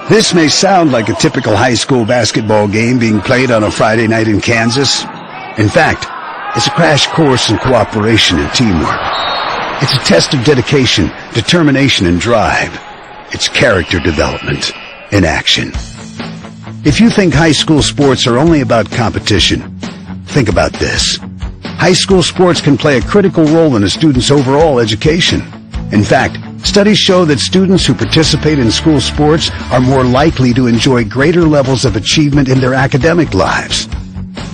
This may sound like a typical high school basketball game being played on a Friday night in Kansas. In fact, it's a crash course in cooperation and teamwork. It's a test of dedication, determination, and drive. It's character development in action. If you think high school sports are only about competition, think about this. High school sports can play a critical role in a student's overall education. In fact, studies show that students who participate in school sports are more likely to enjoy greater levels of achievement in their academic lives.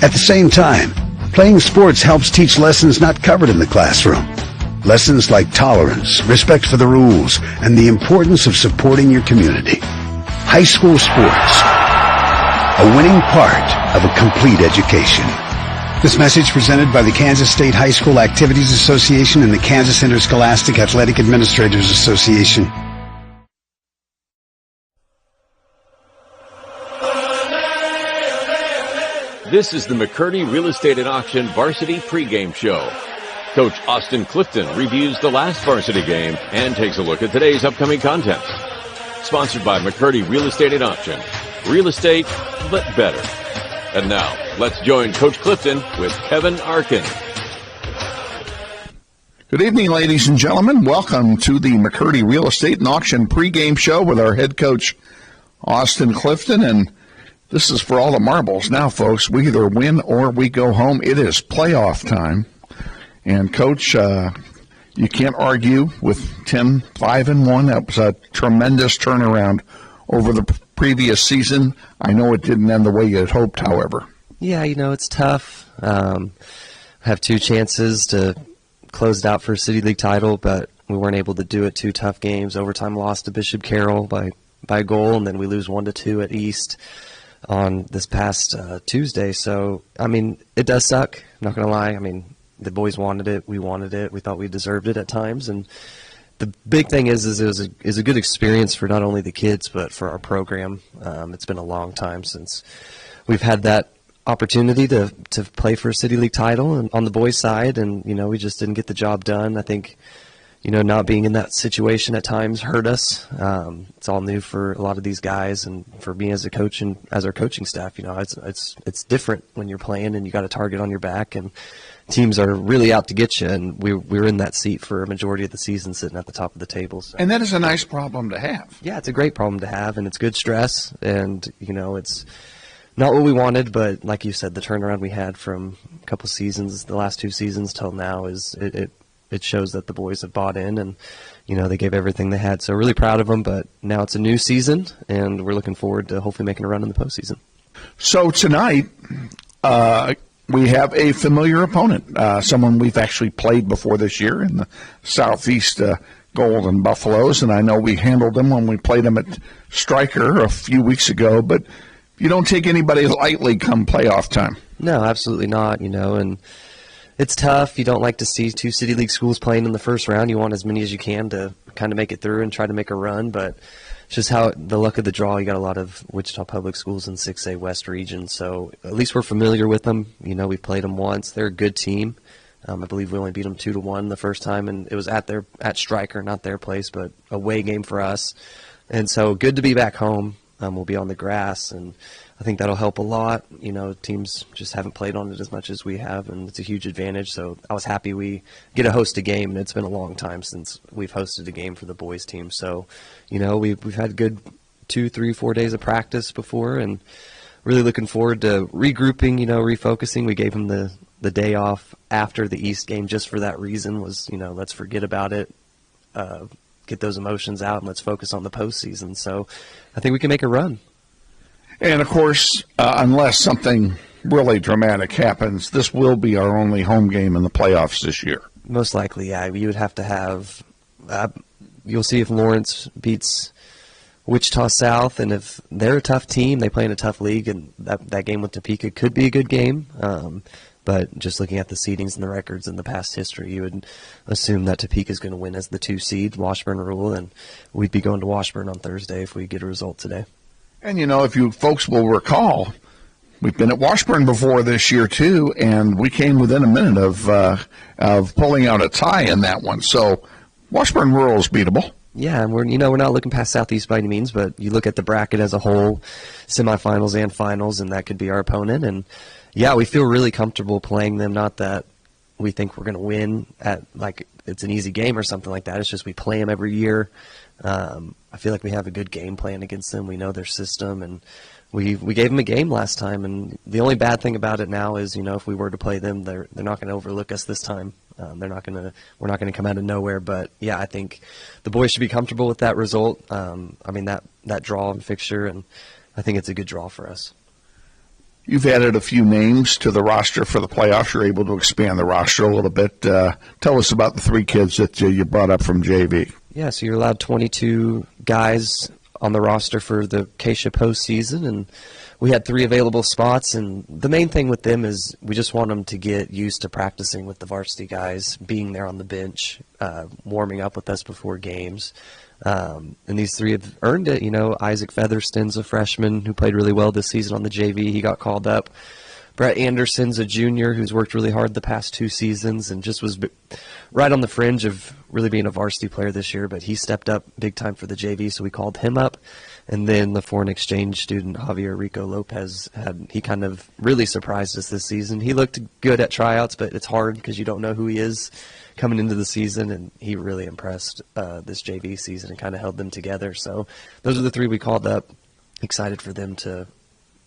At the same time, playing sports helps teach lessons not covered in the classroom. Lessons like tolerance, respect for the rules, and the importance of supporting your community. High school sports, a winning part of a complete education. This message presented by the Kansas State High School Activities Association and the Kansas Interscholastic Athletic Administrators Association. This is the McCurdy Real Estate and Auction Varsity Pregame Show. Coach Austin Clifton reviews the last varsity game and takes a look at today's upcoming contest. Sponsored by McCurdy Real Estate and Auction. Real estate, but better. And now, let's join Coach Clifton with Kevin Arkin. Good evening, ladies and gentlemen. Welcome to the McCurdy Real Estate and Auction pregame show with our head coach, Austin Clifton. And this is for all the marbles now, folks. We either win or we go home. It is playoff time. And, Coach, you can't argue with 10-5-1. That was a tremendous turnaround over the previous season. I know it didn't end the way you had hoped, however. Yeah, it's tough. Have two chances to close it out for a City League title, but we weren't able to do it. Two tough games. Overtime loss to Bishop Carroll by a goal, and then we lose 1-2 at East on this past Tuesday. So, it does suck. I'm not going to lie. The boys wanted it. We wanted it. We thought we deserved it at times, and the big thing is it was a good experience for not only the kids but for our program. It's been a long time since we've had that opportunity to play for a City League title and on the boys' side, and we just didn't get the job done. I think not being in that situation at times hurt us. It's all new for a lot of these guys, and for me as a coach and as our coaching staff, it's different when you're playing and you got a target on your back and teams are really out to get you, and we were in that seat for a majority of the season, sitting at the top of the table. So. And that is a nice problem to have. Yeah, it's a great problem to have, and it's good stress, and it's not what we wanted, but like you said, the turnaround we had from a couple seasons, the last two seasons till now, is it shows that the boys have bought in, and they gave everything they had. So really proud of them, but now it's a new season, and we're looking forward to hopefully making a run in the postseason. So tonight, we have a familiar opponent, someone we've actually played before this year in the Southeast Golden Buffaloes, and I know we handled them when we played them at Stryker a few weeks ago, but you don't take anybody lightly come playoff time. No, absolutely not, and it's tough. You don't like to see two City League schools playing in the first round. You want as many as you can to kind of make it through and try to make a run, but it's just how the luck of the draw. You got a lot of Wichita Public Schools in 6A West region, so at least we're familiar with them. We've played them once. They're a good team. I believe we only beat them 2-1 the first time, and it was at Stryker, not their place, but away game for us. And so good to be back home. We'll be on the grass, and I think that'll help a lot. Teams just haven't played on it as much as we have, and it's a huge advantage. So I was happy we get to host a game, and it's been a long time since we've hosted a game for the boys team. So, we've had good 2, 3, 4 days of practice before, and really looking forward to regrouping, refocusing. We gave them the day off after the East game just for that reason, was, let's forget about it, get those emotions out, and let's focus on the postseason. So I think we can make a run. And, of course, unless something really dramatic happens, this will be our only home game in the playoffs this year. Most likely, yeah. You would have to have you'll see if Lawrence beats Wichita South, and if they're a tough team, they play in a tough league, and that game with Topeka could be a good game. But just looking at the seedings and the records in the past history, you would assume that Topeka is going to win as the 2 seed, Washburn rule, and we'd be going to Washburn on Thursday if we get a result today. And, if you folks will recall, we've been at Washburn before this year, too, and we came within a minute of pulling out a tie in that one. So Washburn rural is beatable. Yeah, and we're not looking past Southeast by any means, but you look at the bracket as a whole, semifinals and finals, and that could be our opponent. And yeah, we feel really comfortable playing them. Not that we think we're going to win at like it's an easy game or something like that. It's just we play them every year. I feel like we have a good game plan against them. We know their system, and we gave them a game last time. And the only bad thing about it now is, if we were to play them, they're not going to overlook us this time. We're not going to come out of nowhere. But yeah, I think the boys should be comfortable with that result. That draw and fixture, and I think it's a good draw for us. You've added a few names to the roster for the playoffs. You're able to expand the roster a little bit. Tell us about the 3 kids that you brought up from JV. Yeah, so you're allowed 22 guys on the roster for the Acacia postseason, and we had 3 available spots. And the main thing with them is we just want them to get used to practicing with the varsity guys, being there on the bench, warming up with us before games. And these 3 have earned it. Isaac Featherston's a freshman who played really well this season on the JV. He got called up. Brett Anderson's a junior who's worked really hard the past 2 seasons and just was right on the fringe of really being a varsity player this year, but he stepped up big time for the JV, so we called him up. And then the foreign exchange student, Javier Rico Lopez, he kind of really surprised us this season. He looked good at tryouts, but it's hard because you don't know who he is coming into the season, and he really impressed this JV season and kind of held them together. So those are the 3 we called up. Excited for them to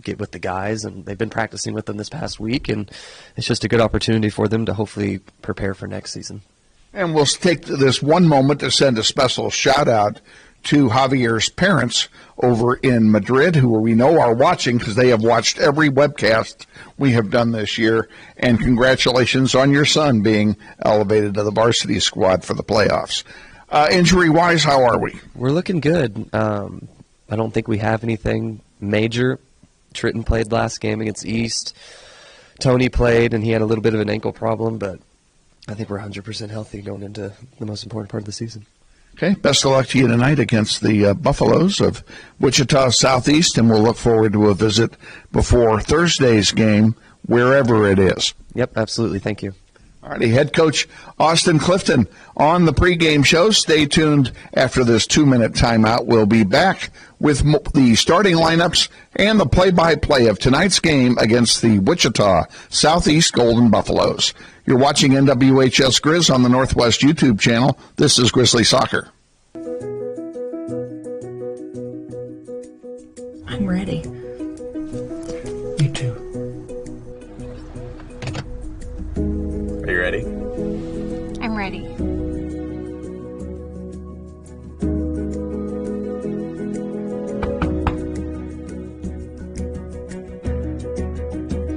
get with the guys, and they've been practicing with them this past week, and it's just a good opportunity for them to hopefully prepare for next season. And we'll take this one moment to send a special shout-out to Javier's parents over in Madrid, who we know are watching because they have watched every webcast we have done this year. And congratulations on your son being elevated to the varsity squad for the playoffs. Injury-wise, how are we? We're looking good. I don't think we have anything major. Tritton played last game against East. Tony played, and he had a little bit of an ankle problem, but I think we're 100% healthy going into the most important part of the season. Okay, best of luck to you tonight against the Buffaloes of Wichita Southeast, and we'll look forward to a visit before Thursday's game, wherever it is. Yep, absolutely. Thank you. All righty, head coach Austin Clifton on the pregame show. Stay tuned after this 2-minute timeout. We'll be back with the starting lineups and the play-by-play of tonight's game against the Wichita Southeast Golden Buffaloes. You're watching NWHS Grizz on the Northwest YouTube channel. This is Grizzly Soccer. I'm ready. Me too. Are you ready? I'm ready.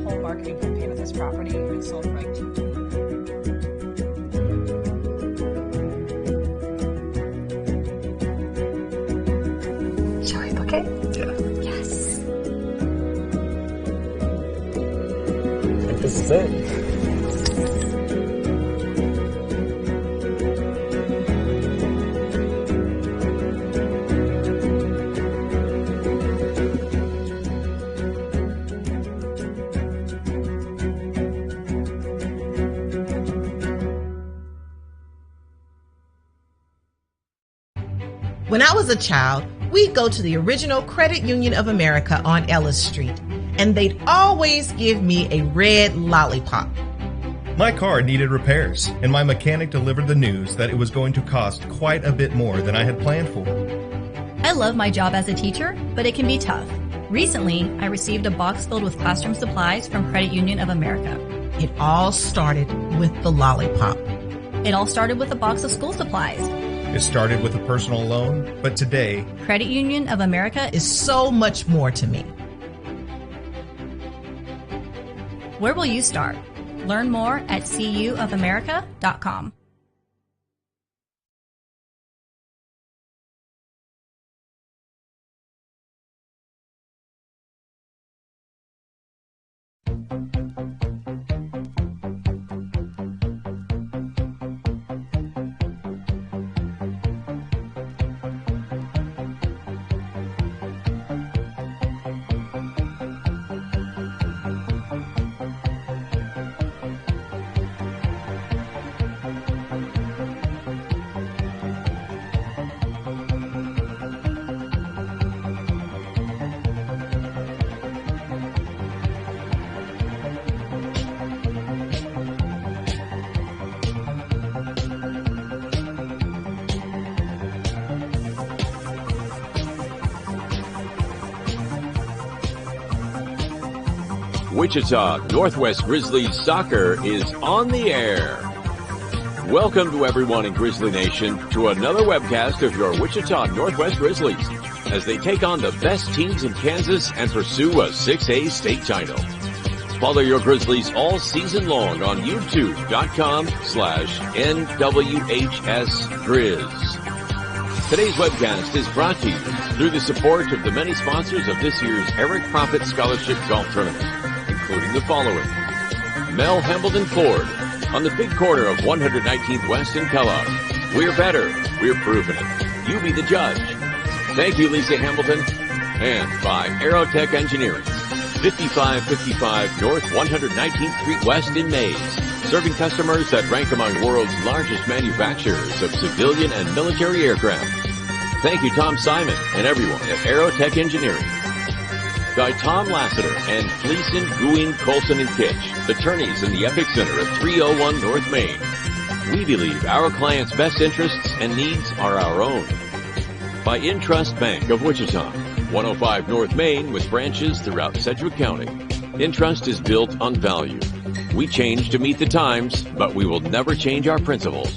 Whole marketing campaign of this property has been sold right. Shall we book it? Yeah. Yes. I think this is it. When I was a child, we'd go to the original Credit Union of America on Ellis Street, and they'd always give me a red lollipop. My car needed repairs, and my mechanic delivered the news that it was going to cost quite a bit more than I had planned for. I love my job as a teacher, but it can be tough. Recently, I received a box filled with classroom supplies from Credit Union of America. It all started with the lollipop. It all started with a box of school supplies. It started with a personal loan, but today, Credit Union of America is so much more to me. Where will you start? Learn more at cuofamerica.com. Wichita Northwest Grizzlies soccer is on the air. Welcome to everyone in Grizzly Nation to another webcast of your Wichita Northwest Grizzlies as they take on the best teams in Kansas and pursue a 6A state title. Follow your Grizzlies all season long on youtube.com/NWHSGrizz. Today's webcast is brought to you through the support of the many sponsors of this year's Eric Profit Scholarship Golf Tournament, including the following. Mel Hambledon Ford on the big corner of 119th West in Kellogg. We're better. We're proving it. You be the judge. Thank you, Lisa Hambleton. And by Aerotech Engineering, 5555 North 119th Street West in Mays, serving customers that rank among the world's largest manufacturers of civilian and military aircraft. Thank you, Tom Simon and everyone at Aerotech Engineering. By Tom Lassiter and Gleason, Guin, Colson, and Kitch, attorneys in the Epic Center at 301 North Main. We believe our clients' best interests and needs are our own. By Intrust Bank of Wichita, 105 North Main with branches throughout Sedgwick County. Intrust is built on value. We change to meet the times, but we will never change our principles.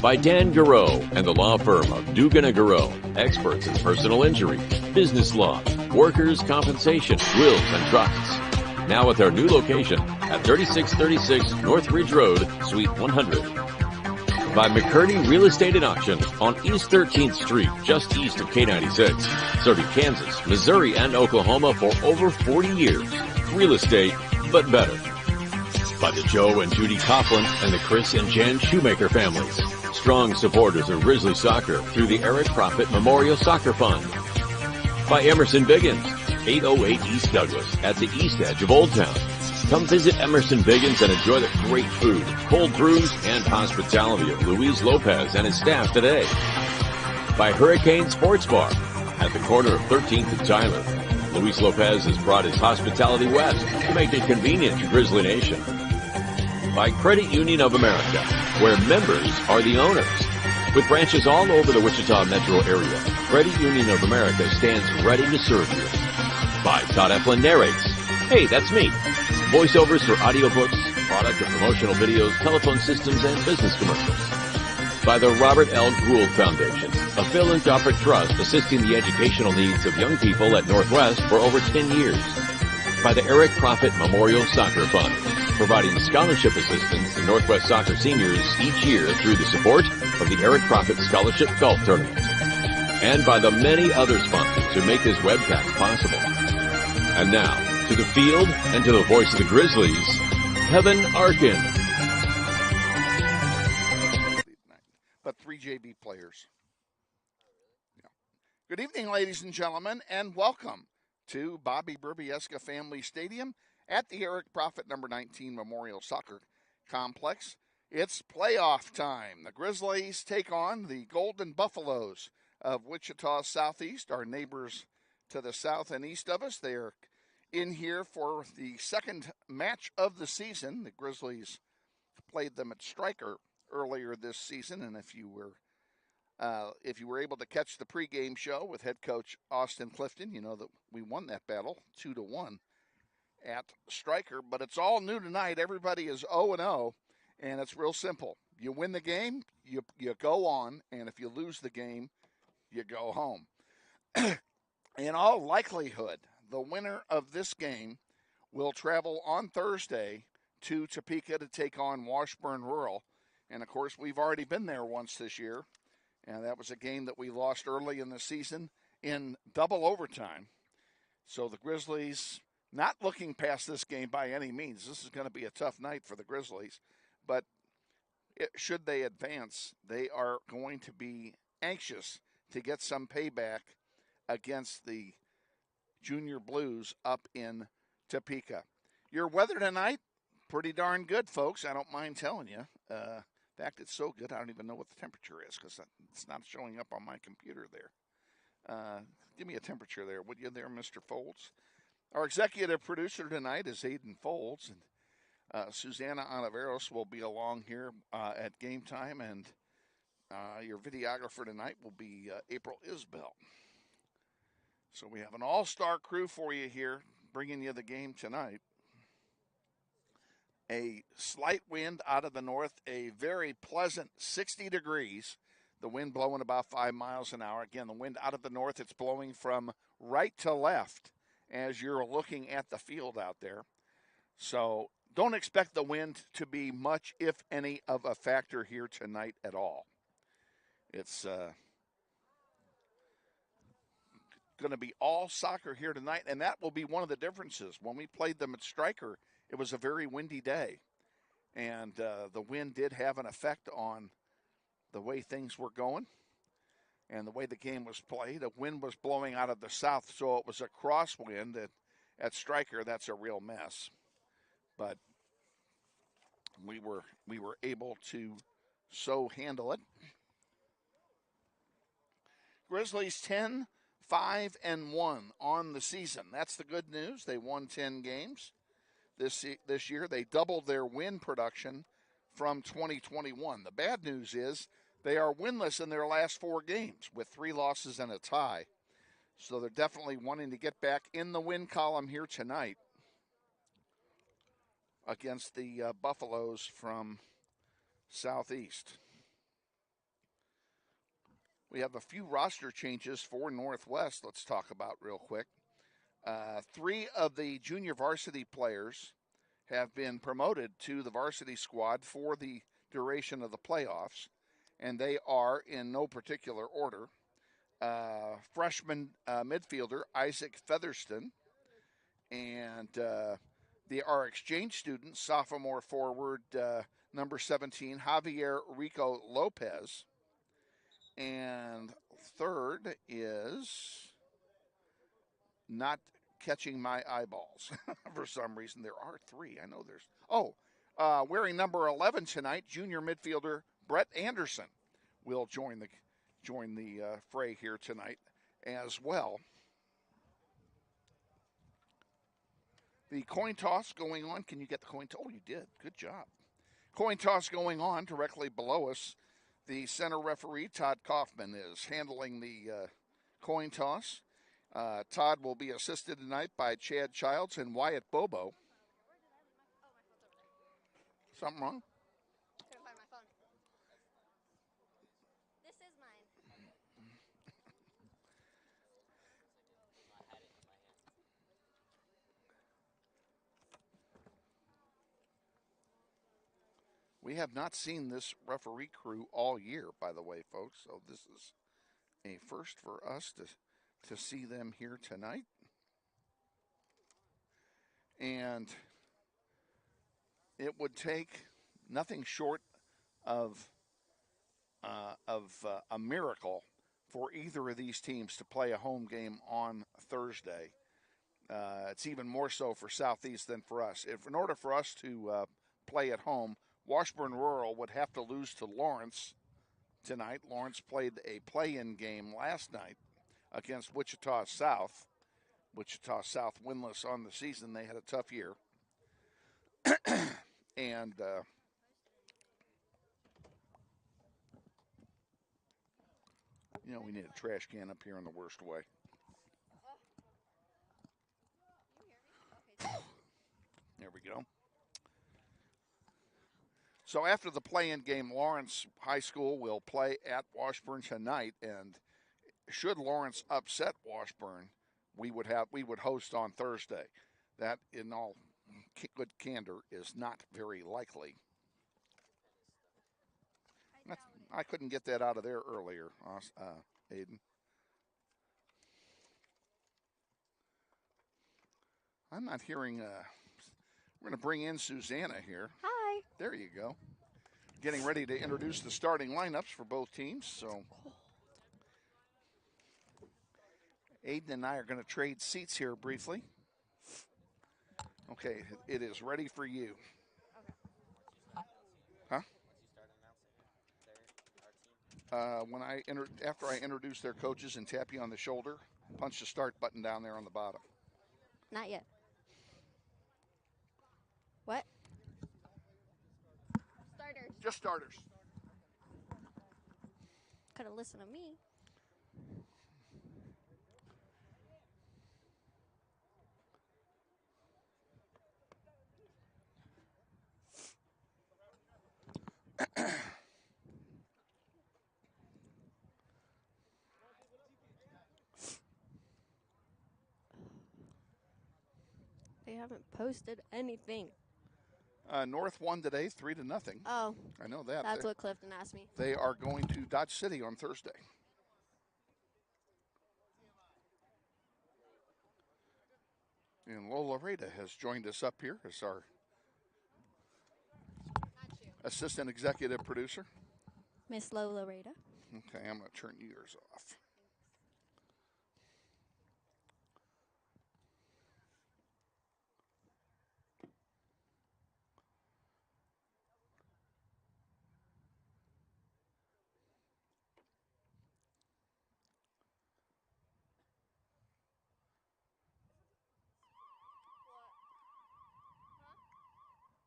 By Dan Garreau and the law firm of Dugan & Garreau, experts in personal injury, business law, workers' compensation, wills, and trusts. Now with our new location at 3636 North Ridge Road, Suite 100. By McCurdy Real Estate and Auction on East 13th Street, just east of K96, serving Kansas, Missouri, and Oklahoma for over 40 years. Real estate, but better. By the Joe and Judy Coughlin and the Chris and Jan Shoemaker families, strong supporters of Grizzly soccer through the Eric Profit Memorial Soccer Fund. By Emerson Biggins, 808 East Douglas, at the east edge of Old Town. Come visit Emerson Biggins and enjoy the great food, cold brews, and hospitality of Luis Lopez and his staff today. By Hurricane Sports Bar at the corner of 13th and Tyler. Luis Lopez has brought his hospitality west to make it convenient to Grizzly Nation. By Credit Union of America, where members are the owners. With branches all over the Wichita metro area, Credit Union of America stands ready to serve you. By Todd Eflin Narrates. Hey, that's me. Voiceovers for audiobooks, product and promotional videos, telephone systems, and business commercials. By the Robert L. Gould Foundation, a philanthropic trust assisting the educational needs of young people at Northwest for over 10 years. By the Eric Profit Memorial Soccer Fund, providing scholarship assistance to Northwest soccer seniors each year through the support of the Eric Profit Scholarship Golf Tournament. And by the many other sponsors who make this webcast possible. And now, to the field and to the voice of the Grizzlies, Kevin Arkin. But 3 JV players. Yeah. Good evening, ladies and gentlemen, and welcome to Bobby Burbieska Family Stadium at the Eric Profit number 19 Memorial Soccer Complex. It's playoff time. The Grizzlies take on the Golden Buffaloes of Wichita Southeast, our neighbors to the south and east of us. They are in here for the second match of the season. The Grizzlies played them at Stryker earlier this season, and if you were able to catch the pregame show with head coach Austin Clifton, you know that we won that battle 2-1 at Stryker. But it's all new tonight. Everybody is 0-0, and it's real simple. You win the game, you go on, and if you lose the game, you go home. In all likelihood, the winner of this game will travel on Thursday to Topeka to take on Washburn Rural. And, of course, we've already been there once this year, and that was a game that we lost early in the season in double overtime. So the Grizzlies not looking past this game by any means. This is going to be a tough night for the Grizzlies. But should they advance, they are going to be anxious to get some payback against the Junior Blues up in Topeka. Your weather tonight, pretty darn good, folks. I don't mind telling you. In fact, it's so good I don't even know what the temperature is because it's not showing up on my computer there. Give me a temperature there, would you there, Mr. Folds? Our executive producer tonight is Aiden Folds, and Sussana Ontivertos will be along here at game time, and your videographer tonight will be April Isbell. So we have an all-star crew for you here, bringing you the game tonight. A slight wind out of the north, a very pleasant 60 degrees. The wind blowing about 5 miles an hour. Again, the wind out of the north, it's blowing from right to left as you're looking at the field out there. So don't expect the wind to be much, if any, of a factor here tonight at all. It's going to be all soccer here tonight, and that will be one of the differences. When we played them at Stryker, it was a very windy day, and the wind did have an effect on the way things were going and the way the game was played. The wind was blowing out of the south, so it was a crosswind. At Stryker, that's a real mess. But we were able to so handle it. Grizzlies 10-5-1 on the season. That's the good news. They won 10 games this year. They doubled their win production from 2021. The bad news is they are winless in their last 4 games with 3 losses and a tie. So they're definitely wanting to get back in the win column here tonight against the Buffaloes from Southeast. We have a few roster changes for Northwest let's talk about real quick. 3 of the junior varsity players have been promoted to the varsity squad for the duration of the playoffs, and they are in no particular order. Freshman midfielder Isaac Featherston, and our exchange student, sophomore forward number 17, Javier Rico Lopez. And third is not catching my eyeballs for some reason. There are 3. I know there's. Wearing number 11 tonight, junior midfielder Brett Anderson will join the fray here tonight as well. The coin toss going on. Can you get the coin toss? Oh, you did. Good job. Coin toss going on directly below us. The center referee, Todd Kaufman, is handling the coin toss. Todd will be assisted tonight by Chad Childs and Wyatt Bobo. Something wrong? I couldn't find my phone. This is mine. We have not seen this referee crew all year, by the way, folks. So this is a first for us to see them here tonight. And it would take nothing short of a miracle for either of these teams to play a home game on Thursday. It's even more so for Southeast than for us. In order for us to play at home, Washburn Rural would have to lose to Lawrence tonight. Lawrence played a play-in game last night against Wichita South. Wichita South winless on the season. They had a tough year. And we need a trash can up here in the worst way. There we go. So after the play-in game, Lawrence High School will play at Washburn tonight, and should Lawrence upset Washburn, we would host on Thursday. That, in all good candor, is not very likely. I couldn't get that out of there earlier, Aiden. I'm not hearing. We're going to bring in Sussana here. Hi. There you go. Getting ready to introduce the starting lineups for both teams. So Aiden and I are going to trade seats here briefly. Okay, it is ready for you. Huh? After I introduce their coaches and tap you on the shoulder, punch the start button down there on the bottom. Not yet. What? Starters. Just starters. Could have listened to me. They haven't posted anything. North won today, 3-0. Oh. I know that. That's what Clifton asked me. They are going to Dodge City on Thursday. And Lola Rada has joined us up here as our assistant executive producer. Miss Lola Rada. Okay, I'm going to turn yours off.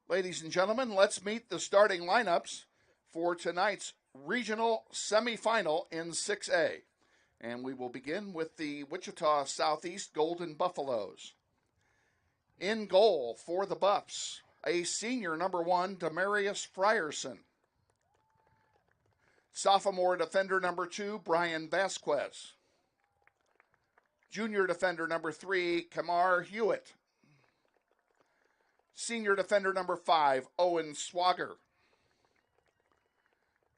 Ladies and gentlemen, let's meet the starting lineups for tonight's regional semifinal in 6A. And we will begin with the Wichita Southeast Golden Buffaloes. In goal for the Buffs, a senior number 1, Demarius Frierson. Sophomore defender number 2, Brian Vasquez. Junior defender number 3, Kamar Hewitt. Senior defender number 5, Owen Swagger.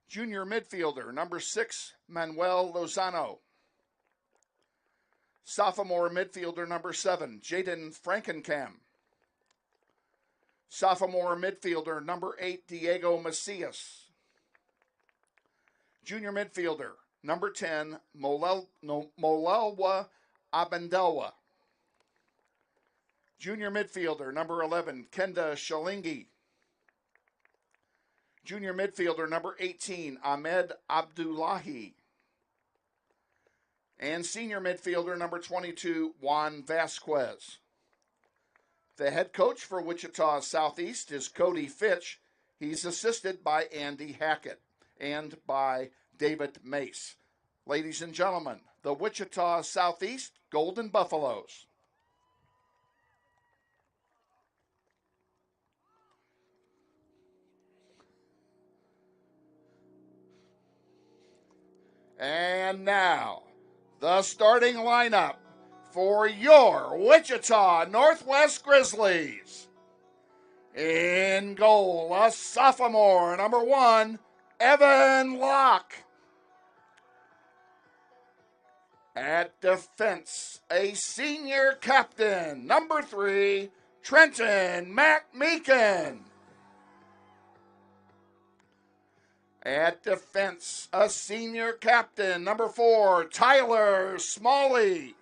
Junior midfielder number 6, Manuel Lozano. Sophomore midfielder number 7, Jaden Frankenkamp. Sophomore midfielder number 8, Diego Macias. Junior midfielder number 10, Molelwa Abendelwa. Junior midfielder number 11, Kenda Shalingi. Junior midfielder number 18, Ahmed Abdullahi. And senior midfielder number 22, Juan Vasquez. The head coach for Wichita Southeast is Cody Fitch. He's assisted by Andy Hackett and by David Mace. Ladies and gentlemen, the Wichita Southeast Golden Buffaloes. And now, the starting lineup for your Wichita Northwest Grizzlies. In goal, a sophomore, number 1, Evan Locke. At defense, a senior captain, number 3, Trenton McMeekin. At defense, a senior captain, number 4, Tyler Smalley.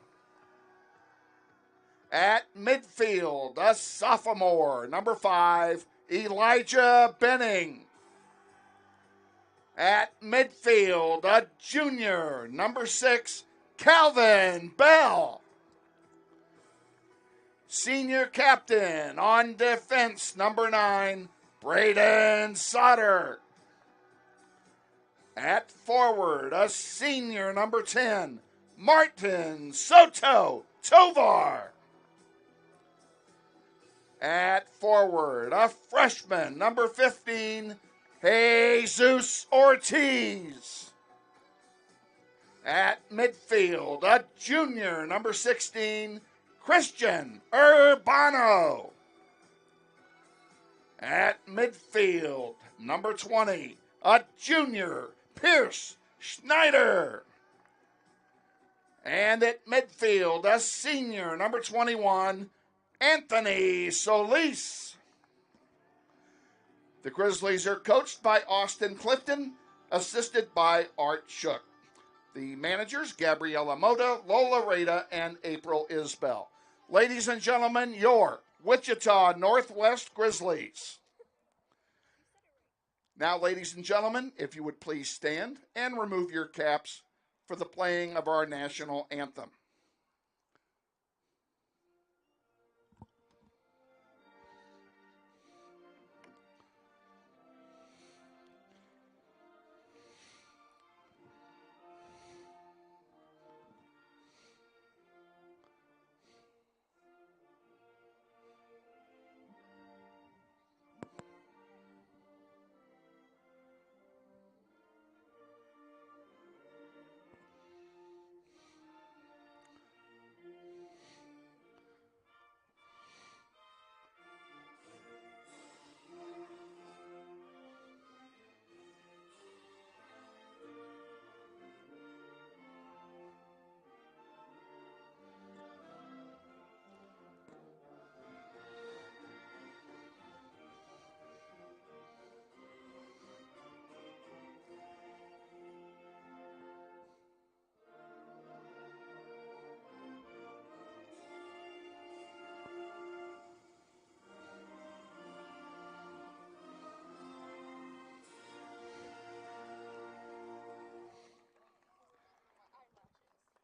At midfield, a sophomore, number 5, Elijah Benning. At midfield, a junior, number 6, Calvin Bell. Senior captain on defense, number 9, Braden Sauter. At forward, a senior, number 10, Martin Soto Tovar. At forward, a freshman, number 15, Jesus Ortiz. At midfield, a junior, number 16, Christian Urbano. At midfield, number 20, a junior, Pierce Schneider. And at midfield, a senior, number 21, Anthony Solis. The Grizzlies are coached by Austin Clifton, assisted by Art Shook. The managers, Gabriela Moda, Lola Rada, and April Isbell. Ladies and gentlemen, your Wichita Northwest Grizzlies. Now, ladies and gentlemen, if you would please stand and remove your caps for the playing of our national anthem.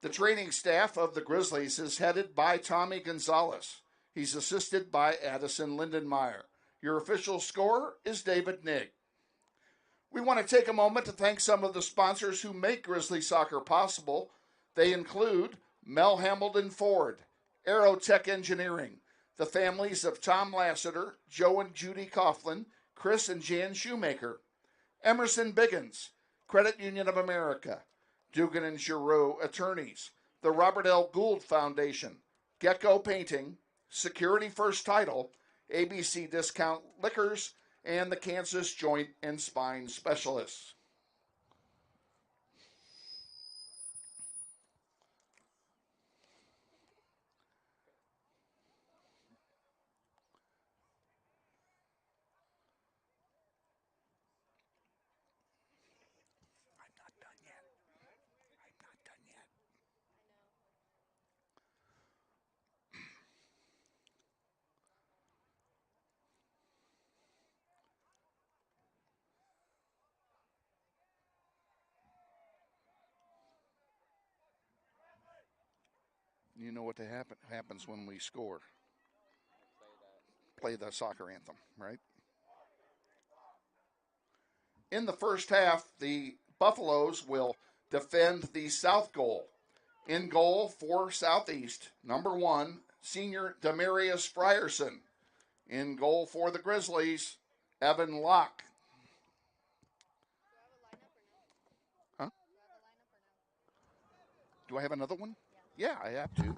The training staff of the Grizzlies is headed by Tommy Gonzalez. He's assisted by Addison Lindenmeyer. Your official scorer is David Nigg. We want to take a moment to thank some of the sponsors who make Grizzly soccer possible. They include Mel Hamilton Ford, Aerotech Engineering, the families of Tom Lassiter, Joe and Judy Coughlin, Chris and Jan Shoemaker, Emerson Biggins, Credit Union of America, Dugan and Giroux Attorneys, the Robert L. Gould Foundation, Gecko Painting, Security First Title, ABC Discount Liquors, and the Kansas Joint and Spine Specialists. You know what happens when we score. Play the soccer anthem, right? In the first half, the Buffaloes will defend the south goal. In goal for Southeast, number 1, senior Demarius Frierson. In goal for the Grizzlies, Evan Locke. Huh? Do I have another one? Yeah, I have to.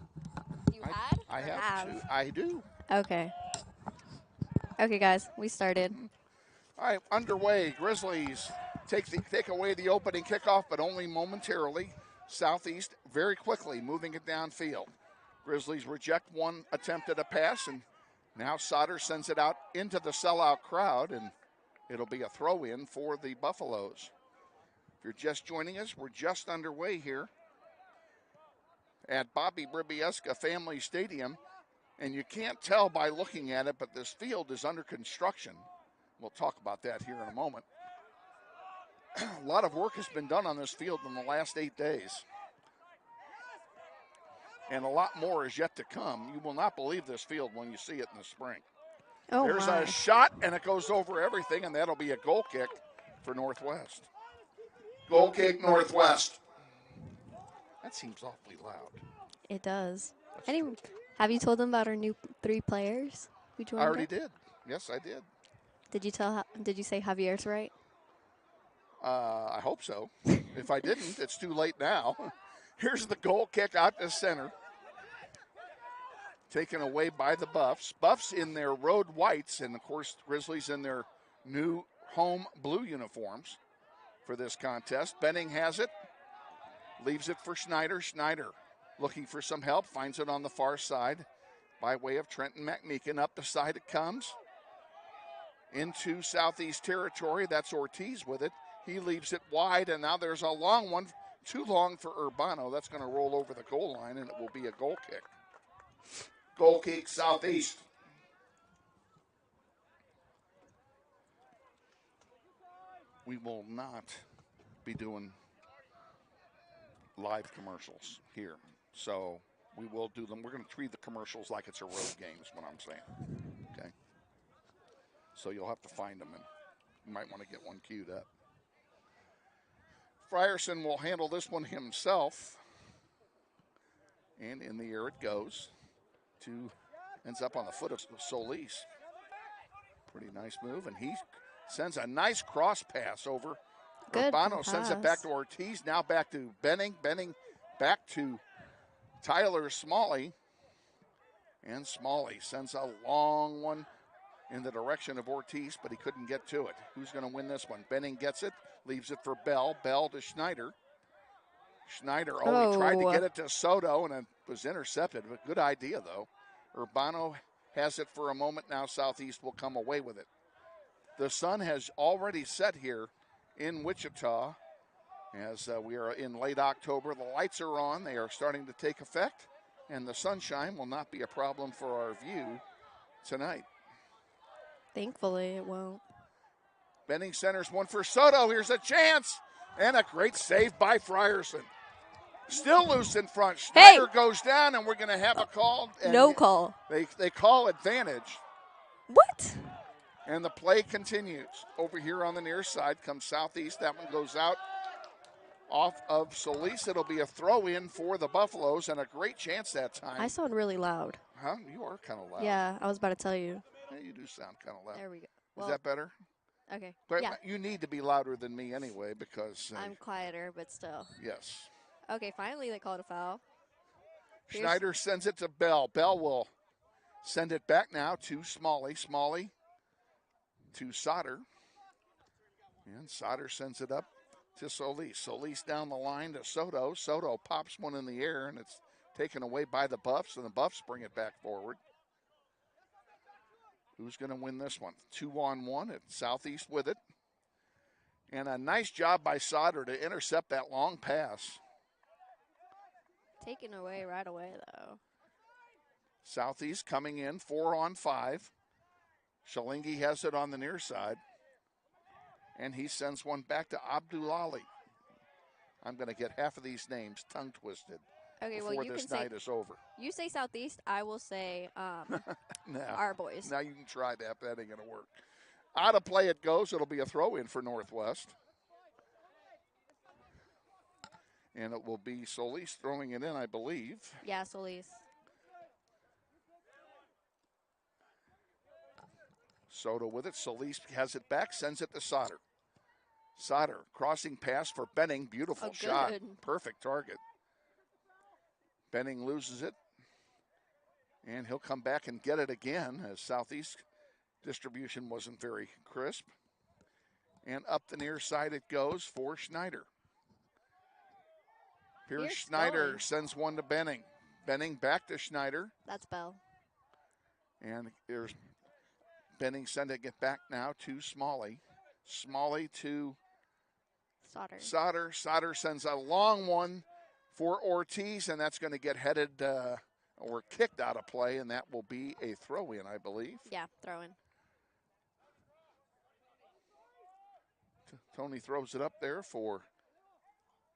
I have to. I do. Okay. Okay, guys, we started. All right, underway. Grizzlies take away the opening kickoff, but only momentarily. Southeast very quickly moving it downfield. Grizzlies reject one attempt at a pass, and now Sauter sends it out into the sellout crowd, and it'll be a throw-in for the Buffaloes. If you're just joining us, we're just underway here at Bobby Bribieska Family Stadium, and you can't tell by looking at it, but this field is under construction. We'll talk about that here in a moment. A lot of work has been done on this field in the last 8 days, and a lot more is yet to come. You will not believe this field when you see it in the spring. Oh, there's my. a shot, and it goes over everything, and that'll be a goal kick for Northwest. Goal kick, Northwest. That seems awfully loud. It does. Have you told them about our new 3 players who joined? I already did. Yes, I did. Did you say Javier's right? I hope so. If I didn't, it's too late now. Here's the goal kick out to center. Taken away by the Buffs. Buffs in their road whites, and, of course, Grizzlies in their new home blue uniforms for this contest. Benning has it. Leaves it for Schneider. Schneider looking for some help. Finds it on the far side by way of Trenton McMeekin. Up the side it comes. Into Southeast territory. That's Ortiz with it. He leaves it wide, and now there's a long one. Too long for Urbano. That's going to roll over the goal line, and it will be a goal kick. Goal kick, Southeast. We will not be doing live commercials here, so we will do them. We're going to treat the commercials like it's a road game is what I'm saying, okay? So you'll have to find them, and you might want to get one queued up. Frierson will handle this one himself, and in the air it goes. Ends up on the foot of Solis. Pretty nice move, and he sends a nice cross pass over. Good Urbano pass. sends it back to Ortiz, now back to Benning. Benning back to Tyler Smalley. And Smalley sends a long one in the direction of Ortiz, but he couldn't get to it. Who's going to win this one? Benning gets it, leaves it for Bell. Bell to Schneider. Schneider, he tried to get it to Soto, and it was intercepted. But good idea, though. Urbano has it for a moment now. Southeast will come away with it. The sun has already set here in Wichita as we are in late October. The lights are on. They are starting to take effect, and the sunshine will not be a problem for our view tonight. Thankfully, it won't. Benning centers one for Soto. Here's a chance, and a great save by Frierson. Still loose in front. Hey! Schneider goes down, and we're going to have a call. And No call. They call advantage. What? And the play continues. Over here on the near side comes Southeast. That one goes out off of Solis. It'll be a throw-in for the Buffaloes, and a great chance that time. I sound really loud. Huh? You are kind of loud. Yeah, I was about to tell you. Yeah, you do sound kind of loud. There we go. Is Well, that better? okay. But yeah. you need to be louder than me anyway because... I'm quieter, but still. Yes. Okay, finally they called a foul. Schneider sends it to Bell. Bell will send it back now to Smalley. Smalley to Sauter. And Sauter sends it up to Solis. Solis down the line to Soto. Soto pops one in the air, and it's taken away by the Buffs, and the Buffs bring it back forward. Who's going to win this one? 2-on-1 at Southeast with it. And a nice job by Sauter to intercept that long pass. Taken away right away, though. Southeast coming in 4-on-5. Shalingi has it on the near side. And he sends one back to Abdulali. I'm going to get half of these names tongue twisted before this night is over. You say Southeast, I will say Now, our boys. Now you can try that. That ain't going to work. Out of play it goes. It'll be a throw-in for Northwest. And it will be Solis throwing it in, I believe. Yeah, Solis. Soto with it. Solis has it back, sends it to Sauter. Sauter, crossing pass for Benning. Beautiful shot. Perfect target. Benning loses it. And he'll come back and get it again as Southeast distribution wasn't very crisp. And up the near side it goes for Schneider. Here's Schneider sends one to Benning. Benning back to Schneider. That's Bell. And here's Benning sending it back now to Smalley. Smalley to Sauter. Sauter sends a long one for Ortiz, and that's going to get headed or kicked out of play, and that will be a throw-in, I believe. Yeah, throw-in. Tony throws it up there for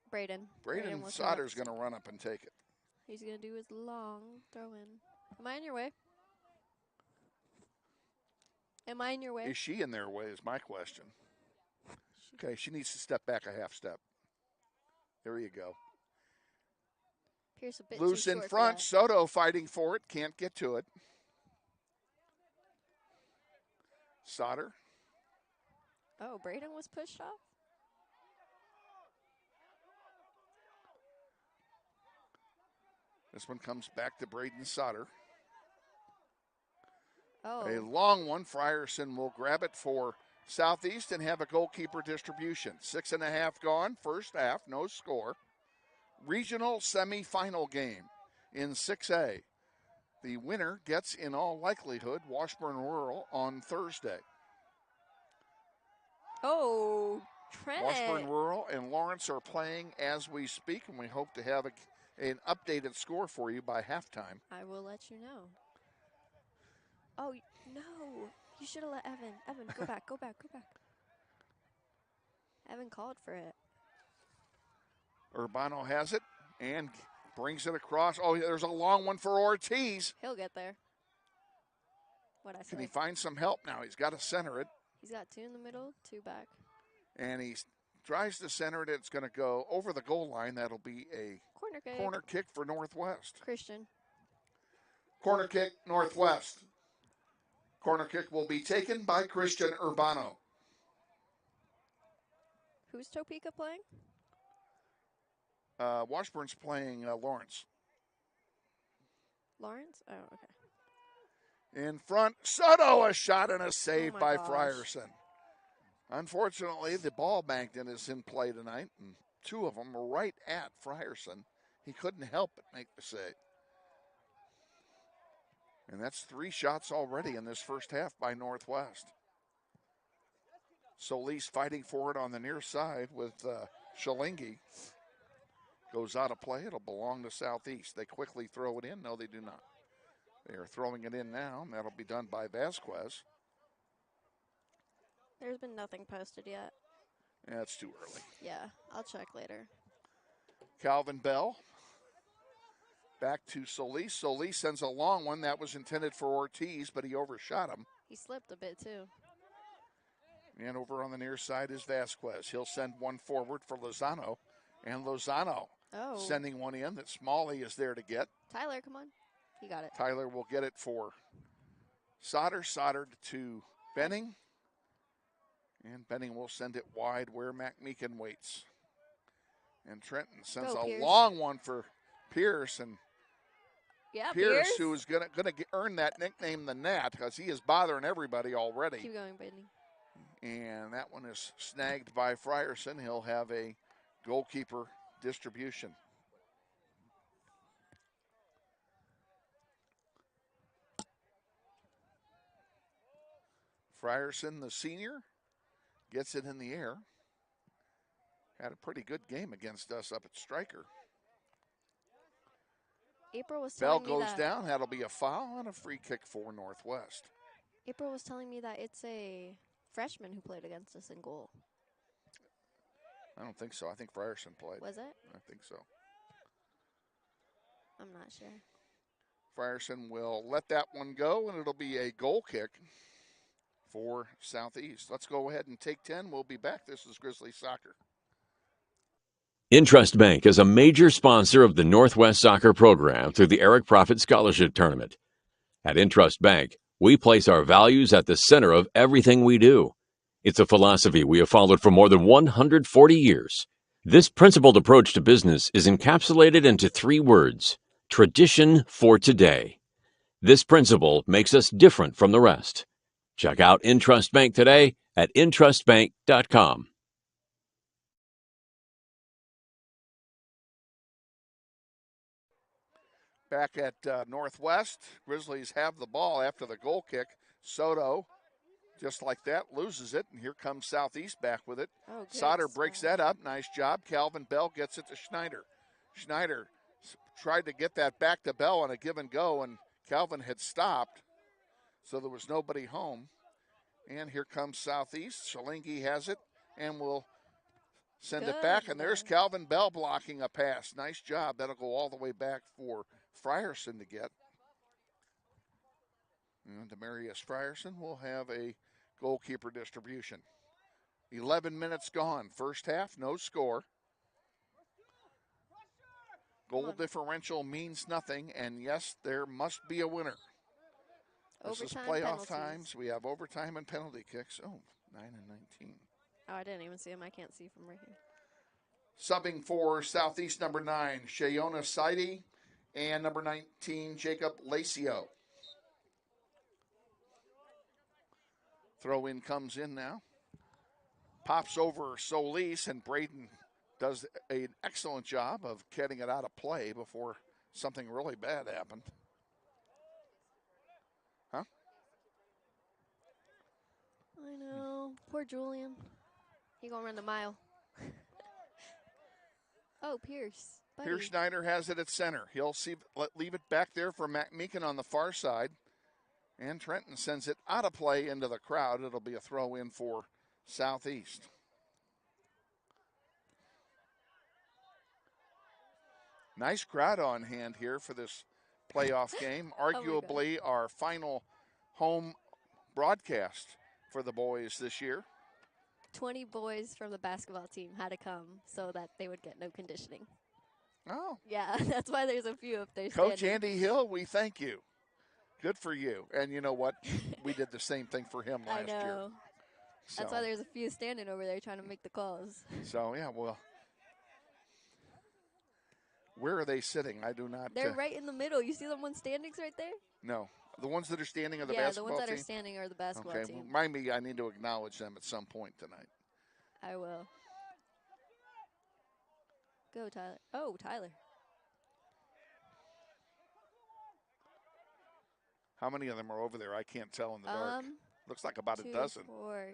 Braden. Braden Sauter's going to run up and take it. He's going to do his long throw-in. Am I in your way? Am I in your way? Is she in their way is my question. Okay, she needs to step back a half step. There you go. Pierce a bit Loose too in short front. Soto fighting for it. Can't get to it. Sauter. Oh, Braden was pushed off? This one comes back to Braden Sauter. Oh. A long one. Frierson will grab it for Southeast and have a goalkeeper distribution. 6.5 gone. First half, no score. Regional semifinal game in 6A. The winner gets, in all likelihood, Washburn Rural on Thursday. Oh, Trent. Washburn Rural and Lawrence are playing as we speak, and we hope to have an updated score for you by halftime. I will let you know. Oh, no. You should have let Evan. Evan, go back, go back, go back. Evan called for it. Urbano has it and brings it across. Oh, there's a long one for Ortiz. He'll get there. What'd I say? Can he find some help now? He's got to center it. He's got 2 in the middle, 2 back. And he tries to center it. It's going to go over the goal line. That'll be a corner kick for Northwest. Christian. Corner kick, Northwest. Corner kick will be taken by Christian Urbano. Who's Topeka playing? Washburn's playing Lawrence. Lawrence? Oh, okay. In front, Soto, a shot and a save by gosh. Frierson. Unfortunately, the ball magnet is in play tonight, and 2 of them were right at Frierson. He couldn't help but make the save. And that's 3 shots already in this first half by Northwest. Solis fighting for it on the near side with Shalingi. Goes out of play. It'll belong to Southeast. They quickly throw it in. No, they do not. They are throwing it in now, and that'll be done by Vasquez. There's been nothing posted yet. Yeah, it's too early. Yeah, I'll check later. Calvin Bell. Back to Solis. Solis sends a long one. That was intended for Ortiz, but he overshot him. He slipped a bit, too. And over on the near side is Vasquez. He'll send one forward for Lozano. And Lozano sending one in that Smalley is there to get. Tyler, come on. He got it. Tyler will get it for Sauter. Sauter to Benning. And Benning will send it wide where McMeekin waits. And Trenton sends a long one for Pierce. And Pierce, who is going to earn that nickname the Gnat, because he is bothering everybody already. Keep going, Benning. And that one is snagged by Frierson. He'll have a goalkeeper distribution. Frierson, the senior, gets it in the air. Had a pretty good game against us up at striker. April was Bell telling me goes down. That'll be a foul and a free kick for Northwest. April was telling me that it's a freshman who played against us in goal. I don't think so. I think Frierson played. Was it? I think so. I'm not sure. Frierson will let that one go, and it'll be a goal kick for Southeast. Let's go ahead and take 10. We'll be back. This is Grizzly Soccer. Intrust Bank is a major sponsor of the Northwest Soccer program through the Eric Profit Scholarship Tournament. At Intrust Bank, we place our values at the center of everything we do. It's a philosophy we have followed for more than 140 years. This principled approach to business is encapsulated into 3 words: tradition for today. This principle makes us different from the rest. Check out Intrust Bank today at intrustbank.com. Back at Northwest, Grizzlies have the ball after the goal kick. Soto, just like that, loses it, and here comes Southeast back with it. Sauter breaks that up. Nice job. Calvin Bell gets it to Schneider. Schneider tried to get that back to Bell on a give and go, and Calvin had stopped, so there was nobody home. And here comes Southeast. Shalingi has it and will send it back, and there's Calvin Bell blocking a pass. Nice job. That'll go all the way back for Frierson to get. And Demarius Frierson will have a goalkeeper distribution. 11 minutes gone. First half, no score. Goal differential means nothing, and yes, there must be a winner. This is playoff times. We have overtime and penalty kicks. Oh, 9 and 19. Oh, I didn't even see him. I can't see from right here. Subbing for Southeast, number 9, Shayona Saidi, and number 19, Jacob Lacio. Throw in comes in now. Pops over Solis, and Braden does an excellent job of getting it out of play before something really bad happened. Huh? I know. Poor Julian. He gonna run the mile. Oh, Pierce. Buddy. Pierce Schneider has it at center. He'll leave it back there for McMeekin on the far side. And Trenton sends it out of play into the crowd. It'll be a throw in for Southeast. Nice crowd on hand here for this playoff game. Arguably our final home broadcast for the boys this year. 20 boys from the basketball team had to come so that they would get no conditioning. Oh. Yeah, that's why there's a few up there. Coach Andy Hill, we thank you. Good for you. And you know what? We did the same thing for him last year. I know. That's why there's a few standing over there trying to make the calls. So, yeah, well. Where are they sitting? I do not. They're right in the middle. You see the ones standings right there? No. The ones that are standing are the basketball team? Yeah, the ones that are standing are the basketball team. Okay, remind me, I need to acknowledge them at some point tonight. I will. Go, Tyler. Oh, Tyler. How many of them are over there? I can't tell in the dark. Looks like about 2, a dozen. 4.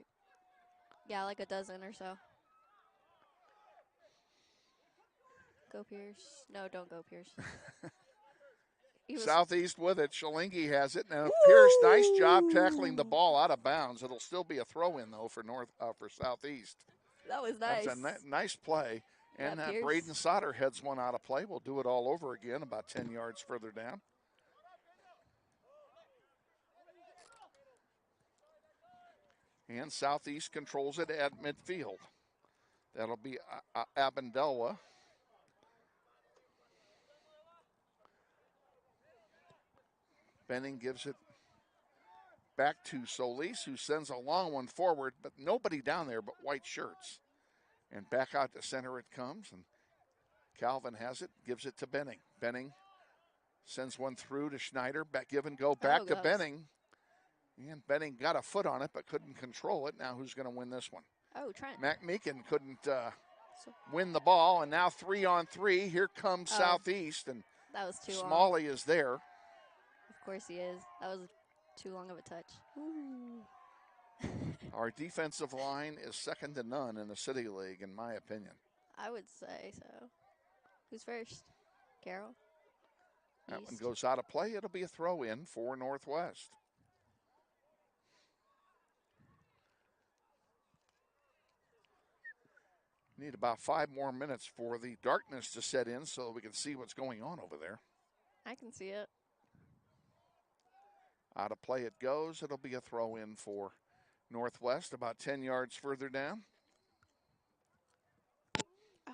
Yeah, like a dozen or so. Go Pierce. No, don't go Pierce. Southeast with it. Shalingi has it. Now Pierce, nice job tackling the ball out of bounds. It'll still be a throw-in, though, for Southeast. That was nice. That's a nice play. And Pierce. Braden Sauter heads one out of play. We'll do it all over again about 10 yards further down. And Southeast controls it at midfield. That'll be Abendelwa. Benning gives it back to Solis, who sends a long one forward, but nobody down there but white shirts. And back out to center it comes, and Calvin has it, gives it to Benning. Benning sends one through to Schneider, give and go back to Benning. And Benning got a foot on it, but couldn't control it. Now who's going to win this one? Oh, Trent. Mac Meekin couldn't win the ball, and now 3-on-3. Here comes Southeast, and that was too Smalley is there. Of course he is. That was too long of a touch. Ooh. Our defensive line is second to none in the City League, in my opinion. I would say so. Who's first? Carroll? That one goes out of play. It'll be a throw-in for Northwest. Need about 5 more minutes for the darkness to set in so we can see what's going on over there. I can see it. Out of play it goes. It'll be a throw-in for Northwest about 10 yards further down. Oh.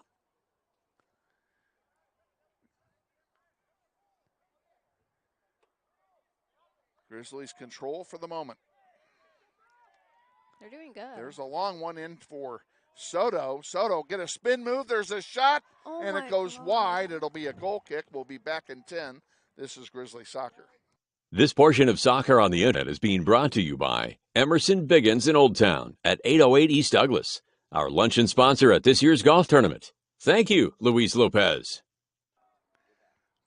Grizzlies control for the moment. They're doing good. There's a long one in for Soto. Soto get a spin move. There's a shot, and it goes wide. It'll be a goal kick. We'll be back in 10. This is Grizzly Soccer. This portion of Soccer on the Internet is being brought to you by Emerson Biggins in Old Town at 808 East Douglas, our luncheon sponsor at this year's golf tournament. Thank you, Luis Lopez.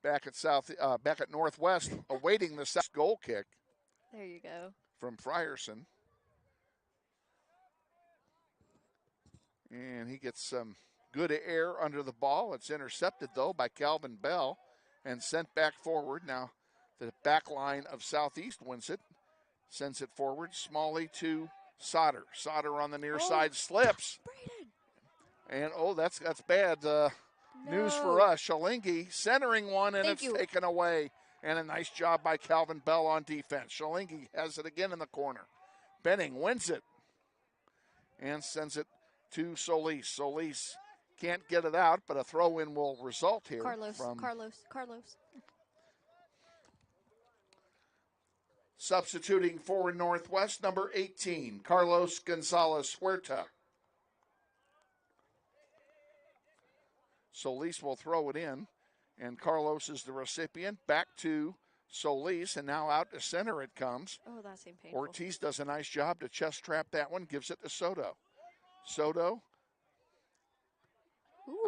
Back at Northwest, awaiting the second goal kick. There you go. From Frierson. And he gets some good air under the ball. It's intercepted, though, by Calvin Bell and sent back forward. Now the back line of Southeast wins it, sends it forward. Smalley to Sauter. Sauter on the near side slips. Brayden. And, that's bad news for us. Shalingi centering one, and it's taken away. And a nice job by Calvin Bell on defense. Shalingi has it again in the corner. Benning wins it and sends it to Solis. Solis can't get it out, but a throw-in will result here. Carlos. Substituting for Northwest, number 18, Carlos Gonzalez Huerta. Solis will throw it in, and Carlos is the recipient. Back to Solis, and now out to center it comes. Oh, that seemed painful. Ortiz does a nice job to chest trap that one, gives it to Soto. Soto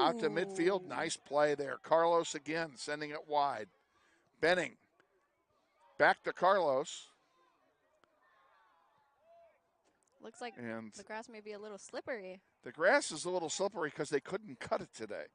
out to midfield. Nice play there. Carlos again sending it wide. Benning back to Carlos. Looks like the grass may be a little slippery. The grass is a little slippery because they couldn't cut it today.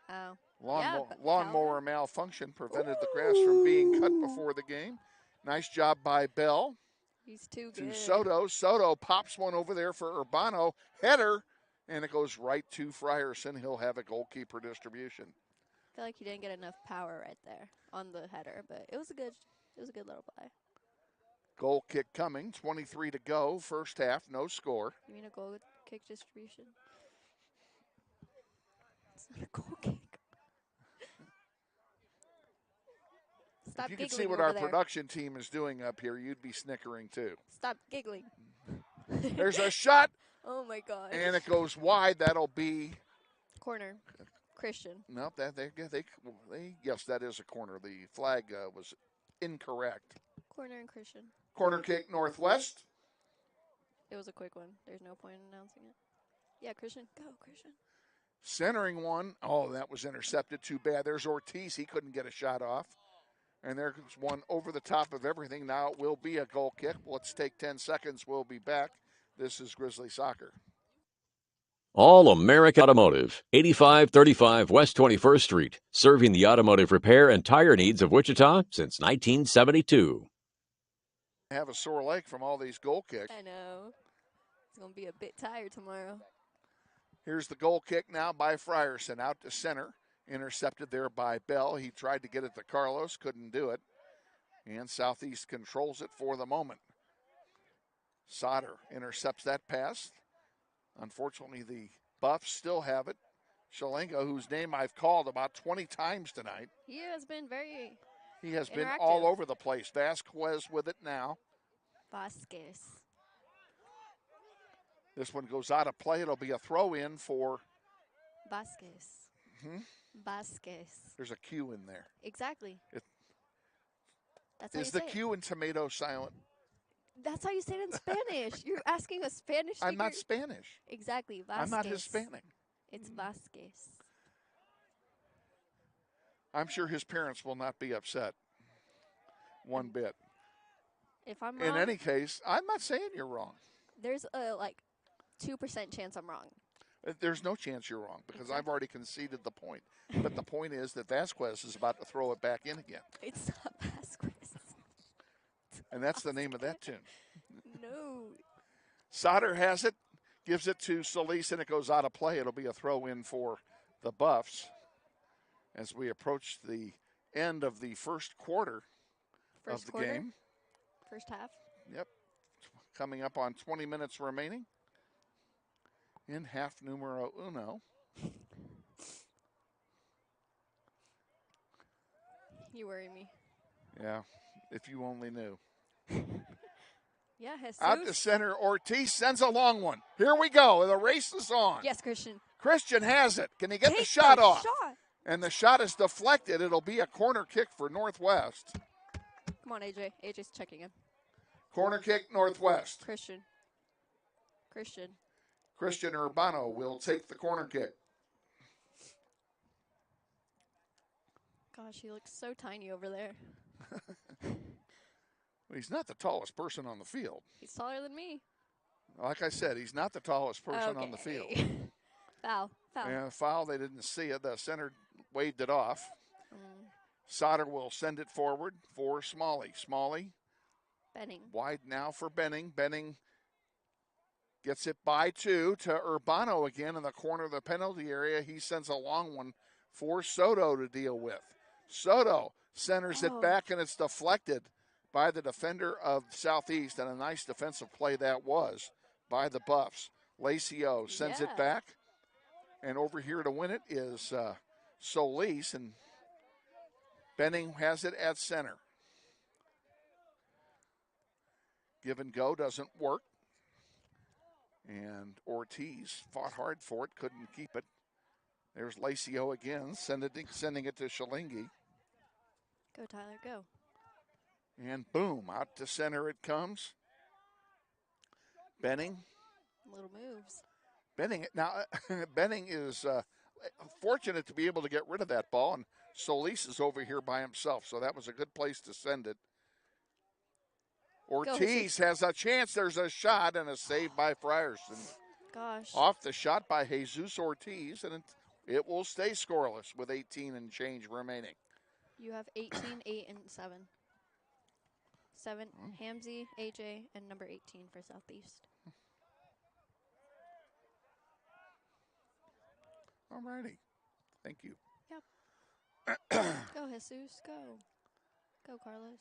Oh. Lawnmower malfunction prevented the grass from being cut before the game. Nice job by Bell. He's too good. To Soto. Soto pops one over there for Urbano. Header, and it goes right to Frierson. He'll have a goalkeeper distribution. I feel like he didn't get enough power right there on the header, but it was a good little play. Goal kick coming. 23 to go. First half, no score. You mean a goal kick distribution? It's not a goal kick. Stop if you could giggling see what over our there. production team is doing up here, you'd be snickering too. Stop giggling. There's a shot. Oh my gosh. And it goes wide. That'll be corner. Christian. Nope, yes, that is a corner. The flag was incorrect. Corner and Christian. Corner kick Northwest. It was a quick one. There's no point in announcing it. Yeah, Christian. Go, Christian. Centering one. Oh, that was intercepted. Too bad. There's Ortiz. He couldn't get a shot off. And there's one over the top of everything. Now it will be a goal kick. Let's take 10 seconds. We'll be back. This is Grizzly Soccer. All America Automotive, 8535 West 21st Street, serving the automotive repair and tire needs of Wichita since 1972. I have a sore leg from all these goal kicks. I know. It's going to be a bit tired tomorrow. Here's the goal kick now by Frierson out to center. Intercepted there by Bell. He tried to get it to Carlos, couldn't do it. And Southeast controls it for the moment. Sauter intercepts that pass. Unfortunately, the Buffs still have it. Shalenga, whose name I've called about 20 times tonight. He has been very He has been interactive. all over the place. Vasquez with it now. Vasquez. This one goes out of play. It'll be a throw in for. Vasquez. Vasquez. There's a Q in there. Exactly. That's how Is you the say it. Q in tomato silent? That's how you say it in Spanish. You're asking a Spanish speaker. I'm not Spanish. Exactly. Vasquez. I'm not Hispanic. It's Vasquez. I'm sure his parents will not be upset one bit. If I'm wrong, In any case, I'm not saying you're wrong. there's a 2% chance I'm wrong. There's no chance you're wrong because I've already conceded the point. But the point is that Vasquez is about to throw it back in again. It's not Vasquez. And that's the name of that tune. No. Sauter has it, gives it to Solis, and it goes out of play. It'll be a throw in for the Buffs as we approach the end of the first quarter of the game. First half. Yep. Coming up on 20 minutes remaining in half numero uno. You worry me. Yeah, if you only knew. Yeah, Jesus. Out to center, Ortiz sends a long one. Here we go. The race is on. Yes, Christian. Christian has it. Can he get the Take shot the off? shot. And the shot is deflected. It'll be a corner kick for Northwest. Come on, AJ. AJ's checking in. Corner kick, Northwest. Christian. Christian Urbano will take the corner kick. Gosh, he looks so tiny over there. He's not the tallest person on the field. He's taller than me. Like I said, he's not the tallest person on the field. Foul. Yeah, foul. They didn't see it. The center waved it off. Sauter will send it forward for Smalley. Smalley. Benning. Wide now for Benning. Benning gets it by two to Urbano again in the corner of the penalty area. He sends a long one for Soto to deal with. Soto centers it back, and it's deflected by the defender of Southeast, and a nice defensive play that was by the Buffs. Lacio sends it back, and over here to win it is Solis, and Benning has it at center. Give and go doesn't work, and Ortiz fought hard for it, couldn't keep it. There's Lacio again, sending it to Shalingi. Go, Tyler, go. And boom, out to center it comes. Benning. Little moves. Benning is fortunate to be able to get rid of that ball, and Solis is over here by himself, so that was a good place to send it. Ortiz has a chance. There's a shot and a save by Frierson. Gosh. Off the shot by Jesus Ortiz, and it will stay scoreless with 18 and change remaining. You have 18, 8, and 7. 7, Hamzy, AJ, and number 18 for Southeast. All righty. Thank you. Yep. Go, Jesus. Go. Go, Carlos.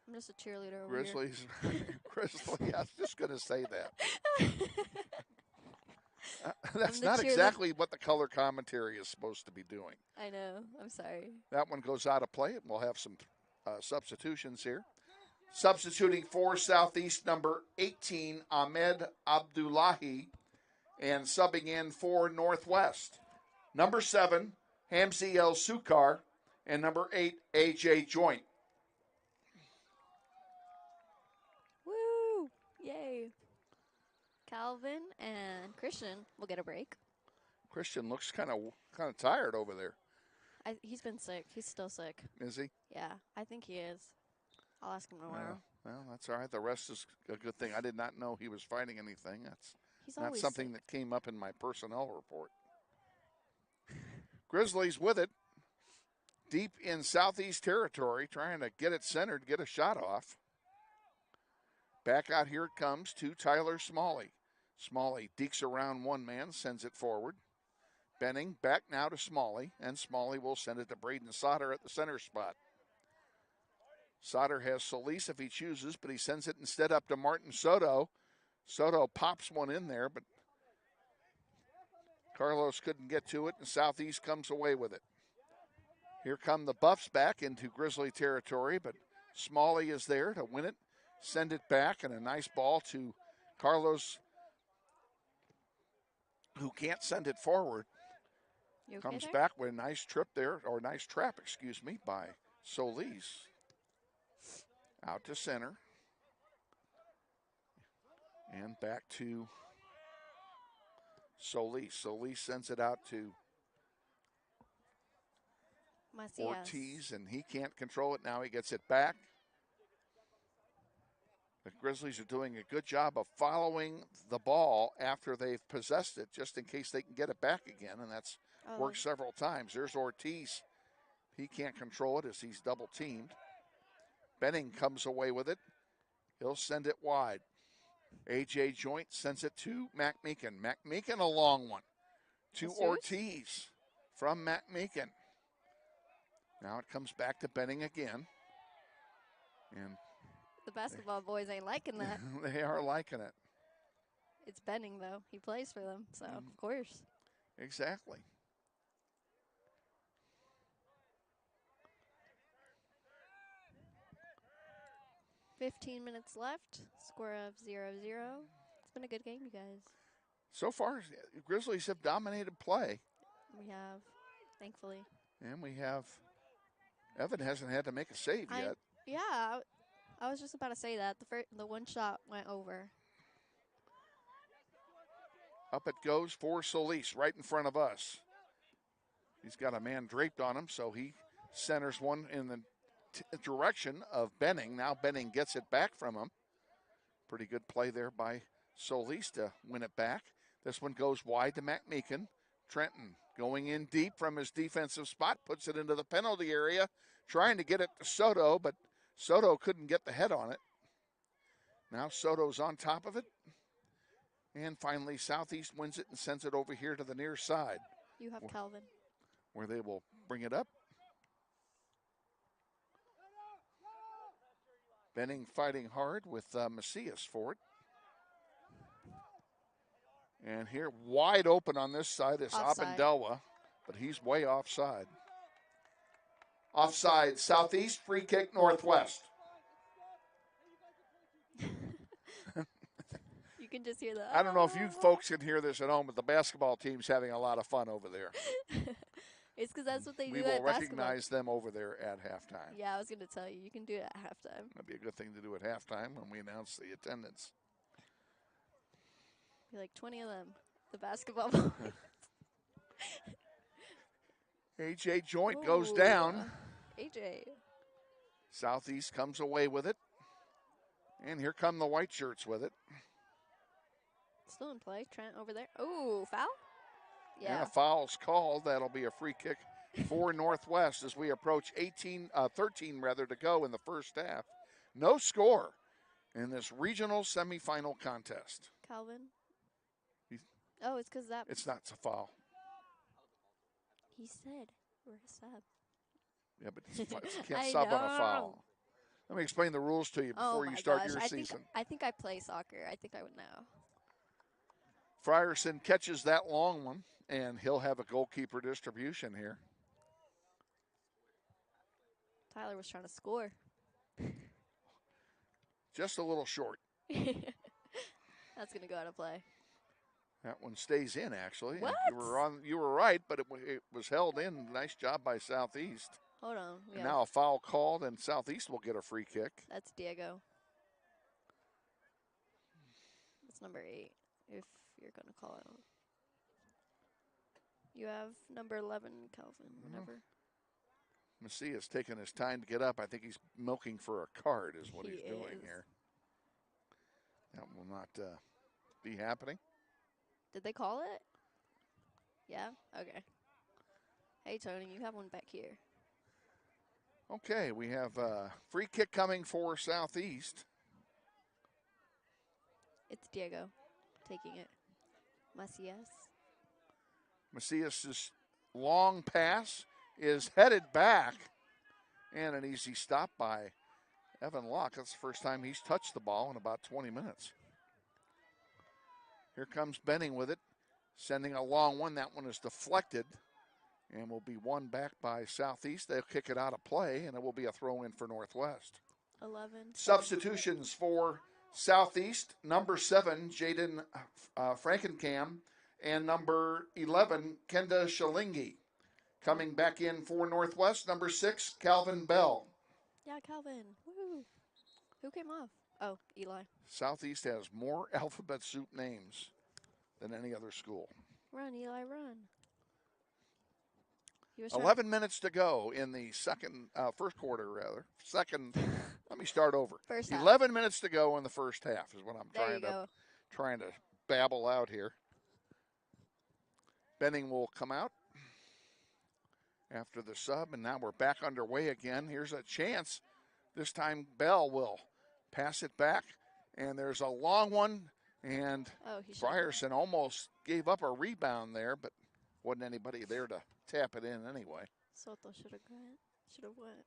I'm just a cheerleader over Grizzlies. Grizzlies. I was just going to say that. That's not exactly what the color commentary is supposed to be doing. I know. I'm sorry. That one goes out of play. We'll have some substitutions here. Substituting for Southeast, number 18, Ahmed Abdullahi, and subbing in for Northwest, number 7, Hamzy El Sukar, and number 8, AJ Joint. Woo! Yay. Calvin and Christian will get a break. Christian looks kind of tired over there. He's been sick. He's still sick. Is he? Yeah, I think he is. I'll ask him tomorrow. Well, that's all right. The rest is a good thing. I did not know he was fighting anything. That's not something that came up in my personnel report. Grizzlies with it. Deep in Southeast territory, trying to get it centered, get a shot off. Back out here it comes to Tyler Smalley. Smalley dekes around one man, sends it forward. Benning back now to Smalley, and Smalley will send it to Braden Sauter at the center spot. Sauter has Solis if he chooses, but he sends it instead up to Martin Soto. Soto pops one in there, but Carlos couldn't get to it, and Southeast comes away with it. Here come the Buffs back into Grizzly territory, but Smalley is there to win it, send it back, and a nice ball to Carlos, who can't send it forward. You okay Comes there? back with a nice trip there, or nice trap, by Solis. Out to center. And back to Solis. Solis sends it out to Macias. Ortiz, and he can't control it. Now he gets it back. The Grizzlies are doing a good job of following the ball after they've possessed it, just in case they can get it back again, and that's worked several times. There's Ortiz. He can't control it as he's double-teamed. Benning comes away with it. He'll send it wide. A.J. Joint sends it to Mac Meekin. Mac Meekin, a long one. To Ortiz from Mac Meekin. Now it comes back to Benning again. And The basketball boys ain't liking that. they are liking it. It's Benning, though. He plays for them, so of course. Exactly. "15 minutes left. Score of 0-0. It's been a good game, you guys. So far, Grizzlies have dominated play. We have, thankfully. And we have, Evan hasn't had to make a save yet. Yeah, I was just about to say that. The one shot went over. Up it goes for Solis right in front of us. He's got a man draped on him, so he centers one in the direction of Benning. Now Benning gets it back from him. Pretty good play there by Solis to win it back. This one goes wide to Mac Meekin. Trenton going in deep from his defensive spot, puts it into the penalty area, trying to get it to Soto, but Soto couldn't get the head on it. Now Soto's on top of it. And finally, Southeast wins it and sends it over here to the near side. You have Calvin. Where they will bring it up. Benning fighting hard with Macias for it. And here, wide open on this side is Abendelwa, but he's way offside. Offside, Southeast, free kick, Northwest. You can just hear the. I don't know if you folks can hear this at home, but the basketball team's having a lot of fun over there. It's because that's what they do We at will recognize them over there at halftime. Yeah, I was going to tell you. You can do it at halftime. That'd be a good thing to do at halftime when we announce the attendance. Be like 20 of them. The basketball boys. A.J. Joint goes down. A.J. Southeast comes away with it. And here come the white shirts with it. Still in play. Trent over there. Ooh, foul? Yeah. And a foul's called. That'll be a free kick for Northwest as we approach 13 to go in the first half. No score in this regional semifinal contest. Calvin. Oh, it's because that. It's not a foul. He said we're a sub. Yeah, but you can't sub on a foul. Let me explain the rules to you before you start your season. I think I play soccer. I think I would know. Frierson catches that long one, and he'll have a goalkeeper distribution here. Tyler was trying to score. Just a little short. That's going to go out of play. That one stays in, actually. What? You were right, but it was held in. Nice job by Southeast. Hold on. And now a foul called, and Southeast will get a free kick. That's Diego. That's number 8, if you're going to call it. You have number 11, Calvin, whenever. Macias taking his time to get up. I think he's milking for a card is what he's doing here. That will not be happening. Did they call it? Yeah? Okay. Hey, Tony, you have one back here. Okay, we have a free kick coming for Southeast. It's Diego. taking it. Macias. Macias' long pass is headed back, and an easy stop by Evan Locke. That's the first time he's touched the ball in about 20 minutes. Here comes Benning with it, sending a long one. That one is deflected and will be won back by Southeast. They'll kick it out of play, and it will be a throw-in for Northwest. 11. Substitutions for Southeast, number 7, Jaden Frankencam, and number 11, Kenda Shalingi. Coming back in for Northwest, number 6, Calvin Bell. Yeah, Calvin. Woo. Who came off? Oh, Eli. Southeast has more alphabet soup names than any other school. Run, Eli, run. 11 minutes to go in the first quarter, rather. Let me start over. First half. 11 minutes to go in the first half is what I'm trying to babble out here. Benning will come out after the sub, and now we're back underway again. Here's a chance. This time Bell will pass it back, and there's a long one, and Frierson almost gave up a rebound there, but wasn't anybody there to tap it in anyway. Soto should have went.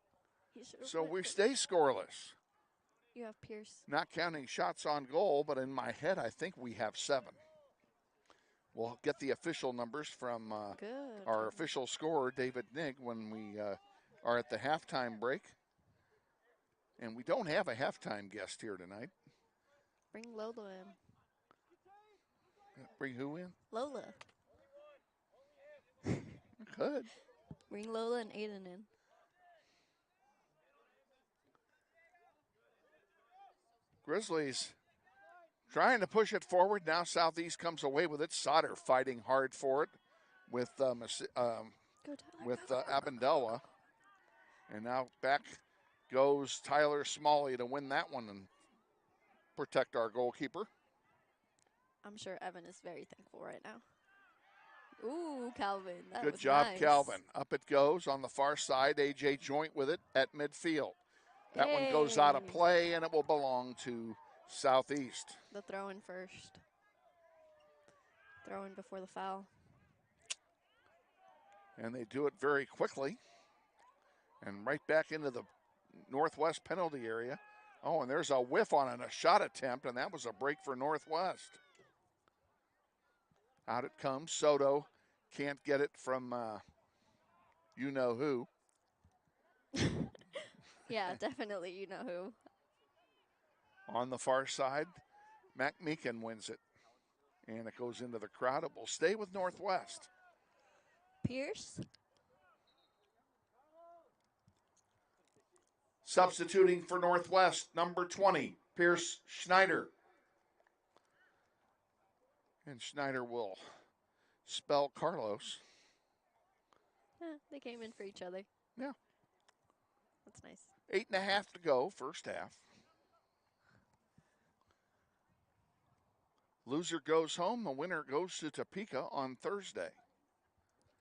So we stay scoreless. You have Pierce. Not counting shots on goal, but in my head I think we have 7. We'll get the official numbers from our official scorer, David Nigg, when we are at the halftime break. And we don't have a halftime guest here tonight. Bring Lola in. Bring who in? Lola. Good. Bring Lola and Aiden in. Grizzlies trying to push it forward. Now Southeast comes away with it. Sauter fighting hard for it with Abendella. And now back goes Tyler Smalley to win that one and protect our goalkeeper. I'm sure Evan is very thankful right now. Ooh, Calvin. Good job, Calvin. Up it goes on the far side. AJ Joint with it at midfield. That one goes out of play, and it will belong to Southeast. The throw-in first. Throw-in before the foul. And they do it very quickly. And right back into the Northwest penalty area. Oh, and there's a whiff on a shot attempt, and that was a break for Northwest. Out it comes. Soto can't get it from you-know-who. Yeah, definitely you-know-who. On the far side, Mac Meekin wins it. And it goes into the crowd. It will stay with Northwest. Pierce. Substituting for Northwest, number 20, Pierce Schneider. And Schneider will spell Carlos. They came in for each other. Yeah. That's nice. 8.5 to go, first half. Loser goes home. The winner goes to Topeka on Thursday.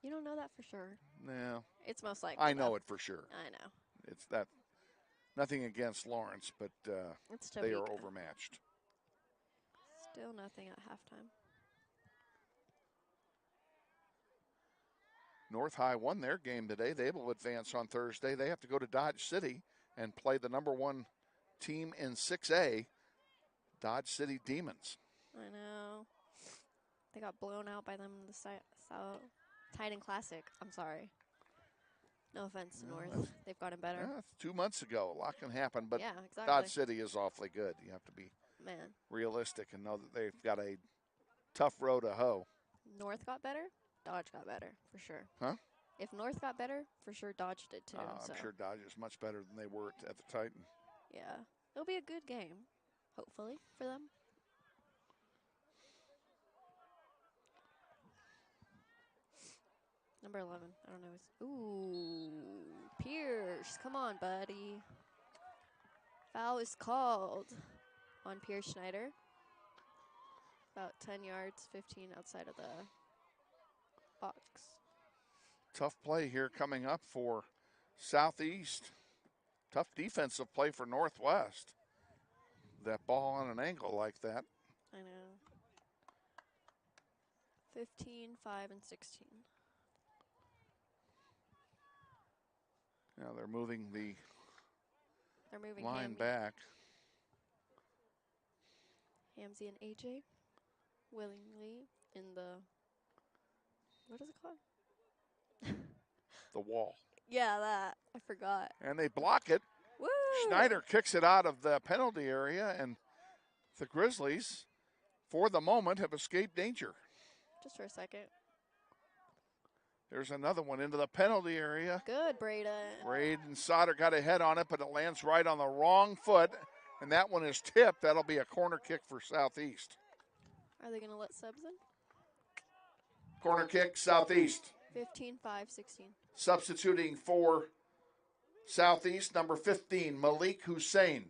You don't know that for sure. No. It's most likely. I know it for sure. I know. It's that. Nothing against Lawrence, but they are overmatched. Still nothing at halftime. North High won their game today. They will advance on Thursday. They have to go to Dodge City and play the number 1 team in 6A, Dodge City Demons. I know. They got blown out by them in the Titan Classic. I'm sorry. No offense to North. They've gotten better. Yeah, 2 months ago. A lot can happen, but yeah, exactly. Dodge City is awfully good. You have to be realistic and know that they've got a tough row to hoe. North got better. Dodge got better, for sure. Huh? If North got better, for sure Dodge did too. I'm sure Dodge is much better than they were at the Titan. Yeah. It'll be a good game, hopefully, for them. Number 11. I don't know. Ooh. Pierce. Come on, buddy. Foul is called on Pierce Schneider. About 10 yards, 15 outside of the box. Tough play here coming up for Southeast. Tough defensive play for Northwest. That ball on an angle like that. I know. 15, 5, and 16. Now they're moving the line Hammy. back. Hamzy and AJ willingly in the, what is it called? The wall. Yeah, that. I forgot. And they block it. Woo! Schneider kicks it out of the penalty area, and the Grizzlies, for the moment, have escaped danger. Just for a second. There's another one into the penalty area. Good, Braden. Braden Sauter got a head on it, but it lands right on the wrong foot, and that one is tipped. That'll be a corner kick for Southeast. Are they going to let subs in? Corner kick, Southeast. 15, 5, 16. Substituting for Southeast, number 15, Malik Hussein.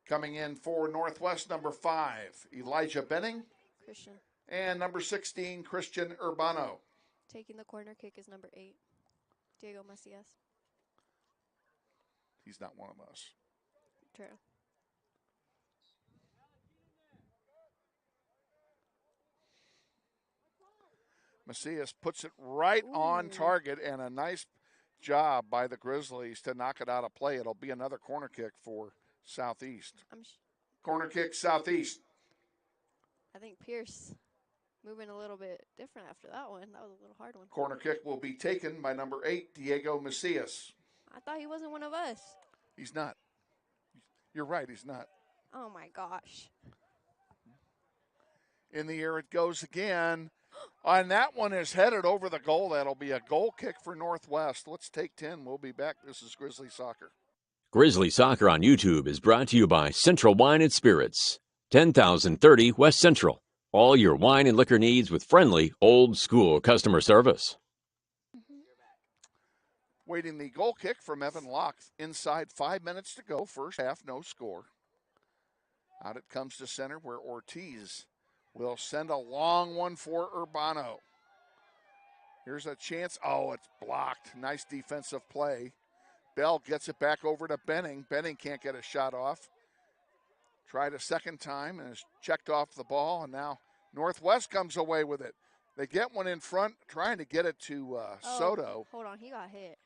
Coming in for Northwest, number 5, Elijah Benning. Christian. And number 16, Christian Urbano. Taking the corner kick is number 8, Diego Macias. He's not one of us. True. Macias puts it right on target, and a nice job by the Grizzlies to knock it out of play. It'll be another corner kick for Southeast. Corner kick, Southeast. I think Pierce moving a little bit different after that one. That was a little hard one. Corner kick will be taken by number 8, Diego Macias. I thought he wasn't one of us. He's not. You're right, he's not. Oh, my gosh. In the air it goes again. And that one is headed over the goal. That'll be a goal kick for Northwest. Let's take 10. We'll be back. This is Grizzly Soccer. Grizzly Soccer on YouTube is brought to you by Central Wine and Spirits, 10,030 West Central. All your wine and liquor needs with friendly, old-school customer service. Waiting the goal kick from Evan Locke. Inside 5 minutes to go. First half, no score. Out it comes to center where Ortiz will send a long one for Urbano. Here's a chance. Oh, it's blocked. Nice defensive play. Bell gets it back over to Benning. Benning can't get a shot off. Tried a second time and has checked off the ball, and now Northwest comes away with it. They get one in front, trying to get it to Soto. Hold on, he got hit.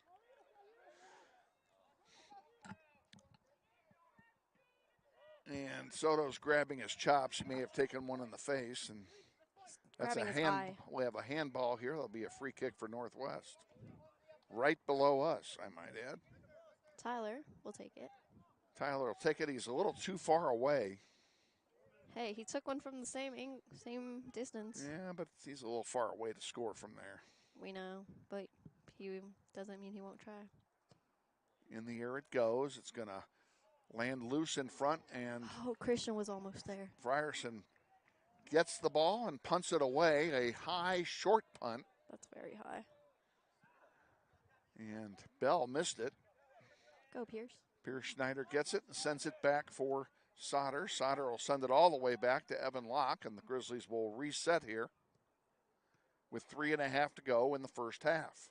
And Soto's grabbing his chops. He may have taken one in the face, and that's a hand. We have a handball here. There'll be a free kick for Northwest. Right below us, I might add. Tyler will take it. Tyler will take it. He's a little too far away. Hey, he took one from the same distance. Yeah, but he's a little far away to score from there. We know, but he doesn't mean he won't try. In the air it goes. It's going to land loose in front, and Christian was almost there. Frierson gets the ball and punts it away. A high, short punt. That's very high. And Bell missed it. Go, Pierce. Pierce Schneider gets it and sends it back for Sauter. Sauter will send it all the way back to Evan Locke, and the Grizzlies will reset here with 3.5 to go in the first half.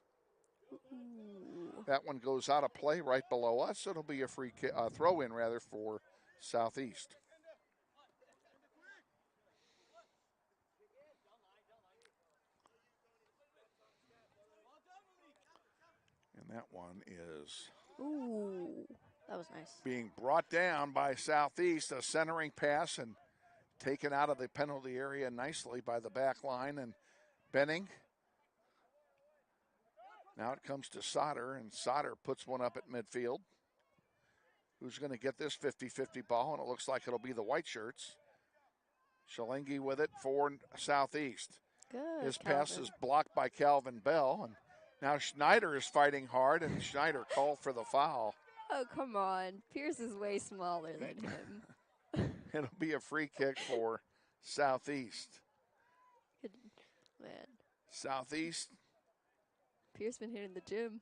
Ooh. That one goes out of play right below us. It'll be a free throw-in, rather, for Southeast. And that one is that was nice. Being brought down by Southeast, a centering pass and taken out of the penalty area nicely by the back line. And Benning. Now it comes to Sauter, and Sauter puts one up at midfield. Who's going to get this 50-50 ball? And it looks like it'll be the white shirts. Shalengi with it for Southeast. Good. His pass is blocked by Calvin Bell, and now Schneider is fighting hard, and Schneider called for the foul. Oh, come on. Pierce is way smaller than him. It'll be a free kick for Southeast. Good man. Southeast. Pierce been hitting the gym.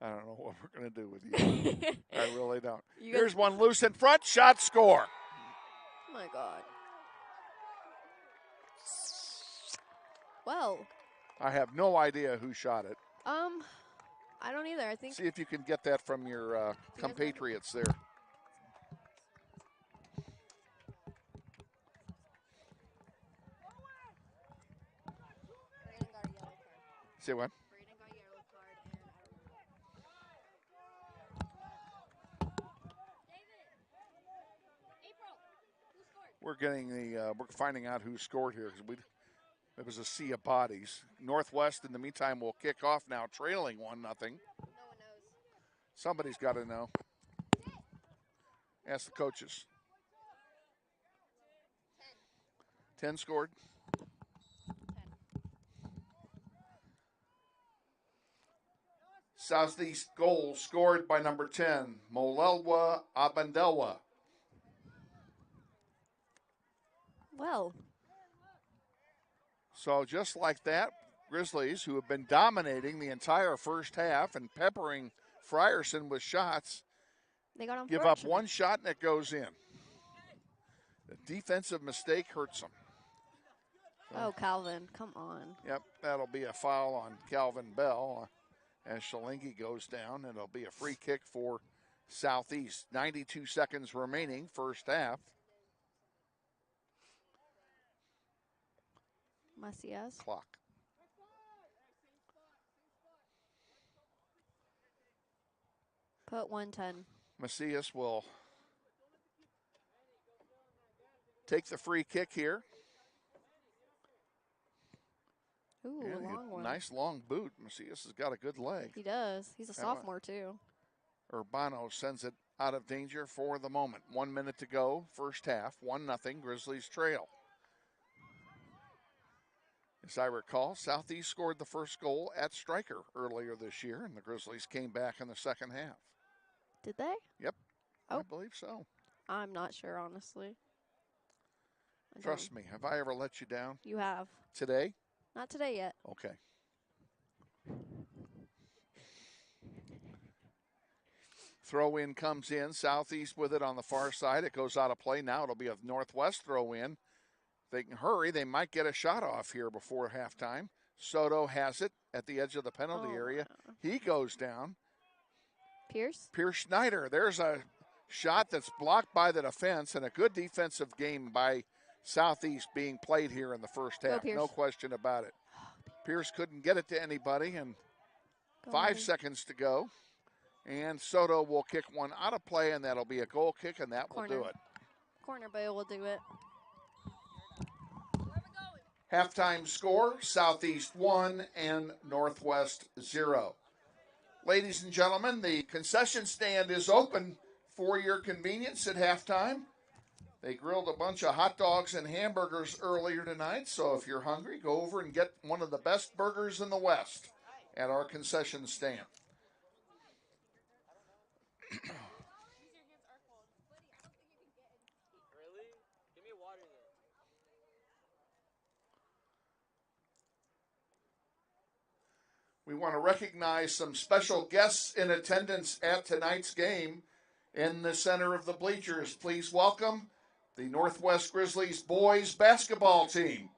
I don't know what we're going to do with you. I really don't. Here's one loose in front. Shot, score. Oh, my God. Well. I have no idea who shot it. I don't either. I think. See if you can get that from your compatriots there. Say what? We're finding out who scored here because it was a sea of bodies. Northwest, in the meantime, will kick off now, trailing 1-0. No one knows. Somebody's got to know. Ask the coaches. 10 scored. 10. Southeast goal scored by number 10, Molelwa Abandelwa. Well. So just like that, Grizzlies, who have been dominating the entire first half and peppering Frierson with shots, they got give up one shot and it goes in. The defensive mistake hurts them. Oh, Calvin, come on. Yep, that'll be a foul on Calvin Bell as Shalingi goes down, and it'll be a free kick for Southeast. 92 seconds remaining, first half. Macias. Clock. Put 110. Macias will take the free kick here. Ooh, Yeah, long one. Nice long boot. Macias has got a good leg. He does. He's a sophomore, too. Urbano sends it out of danger for the moment. 1 minute to go, first half. 1-0, Grizzlies trail. As I recall, Southeast scored the first goal at striker earlier this year, and the Grizzlies came back in the second half. Did they? Yep. Oh. I believe so. I'm not sure, honestly. Trust me, have I ever let you down? You have. Today? Not today yet. Okay. Throw in comes in. Southeast with it on the far side. It goes out of play. Now it'll be a Northwest throw in. They can hurry. They might get a shot off here before halftime. Soto has it at the edge of the penalty area. He goes down. Pierce Schneider. There's a shot that's blocked by the defense, and a good defensive game by Southeast being played here in the first half. No question about it. Pierce couldn't get it to anybody, and 5 seconds to go. And Soto will kick one out of play, and that'll be a goal kick, and that will do it. Corner boy will do it. Halftime score, Southeast 1 and Northwest 0. Ladies and gentlemen, the concession stand is open for your convenience at halftime. They grilled a bunch of hot dogs and hamburgers earlier tonight, so if you're hungry, go over and get one of the best burgers in the West at our concession stand. We want to recognize some special guests in attendance at tonight's game. In the center of the bleachers, please welcome the Northwest Grizzlies boys basketball team.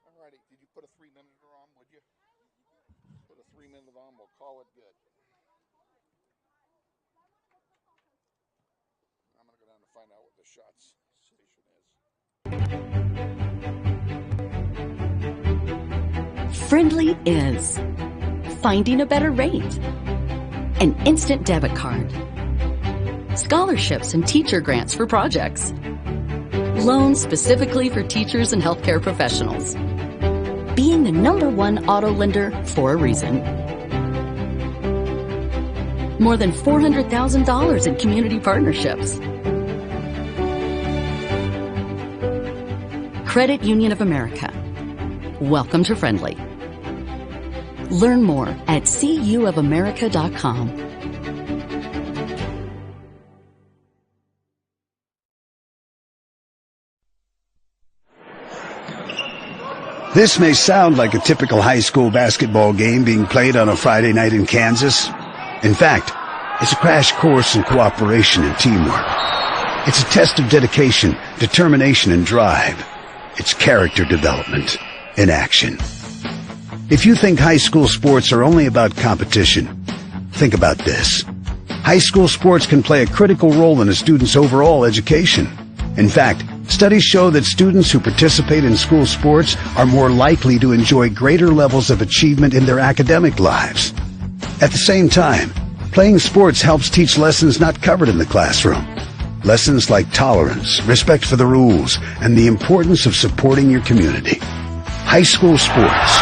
All righty, did you put a 3-minute on, would you? Put a 3-minute on, we'll call it good. I'm going to go down and find out what the shots station is. Friendly is finding a better rate, an instant debit card, scholarships and teacher grants for projects, loans specifically for teachers and healthcare professionals, being the #1 auto lender for a reason. More than $400,000 in community partnerships. Credit Union of America. Welcome to Friendly. Learn more at cuofamerica.com. This may sound like a typical high school basketball game being played on a Friday night in Kansas. In fact, it's a crash course in cooperation and teamwork. It's a test of dedication, determination, and drive. It's character development in action. If you think high school sports are only about competition, think about this. High school sports can play a critical role in a student's overall education. In fact, studies show that students who participate in school sports are more likely to enjoy greater levels of achievement in their academic lives. At the same time, playing sports helps teach lessons not covered in the classroom. Lessons like tolerance, respect for the rules, and the importance of supporting your community. High school sports,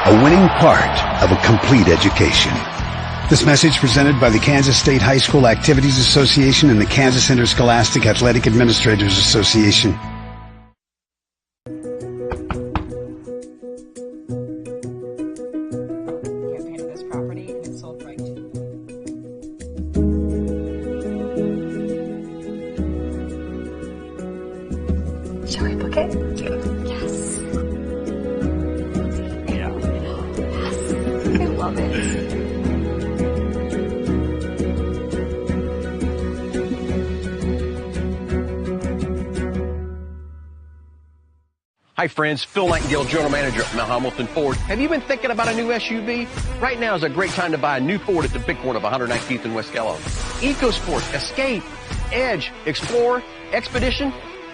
a winning part of a complete education. This message presented by the Kansas State High School Activities Association and the Kansas Interscholastic Athletic Administrators Association. Campaign of this property and it's sold right. Shall we book it? Yes. Yeah. Yes. I love it. Hi friends, Phil Nightingale, General Manager at Mount Hamilton Ford. Have you been thinking about a new SUV? Right now is a great time to buy a new Ford at the big corner of 119th and West Kellogg. EcoSport, Escape, Edge, Explorer, Expedition.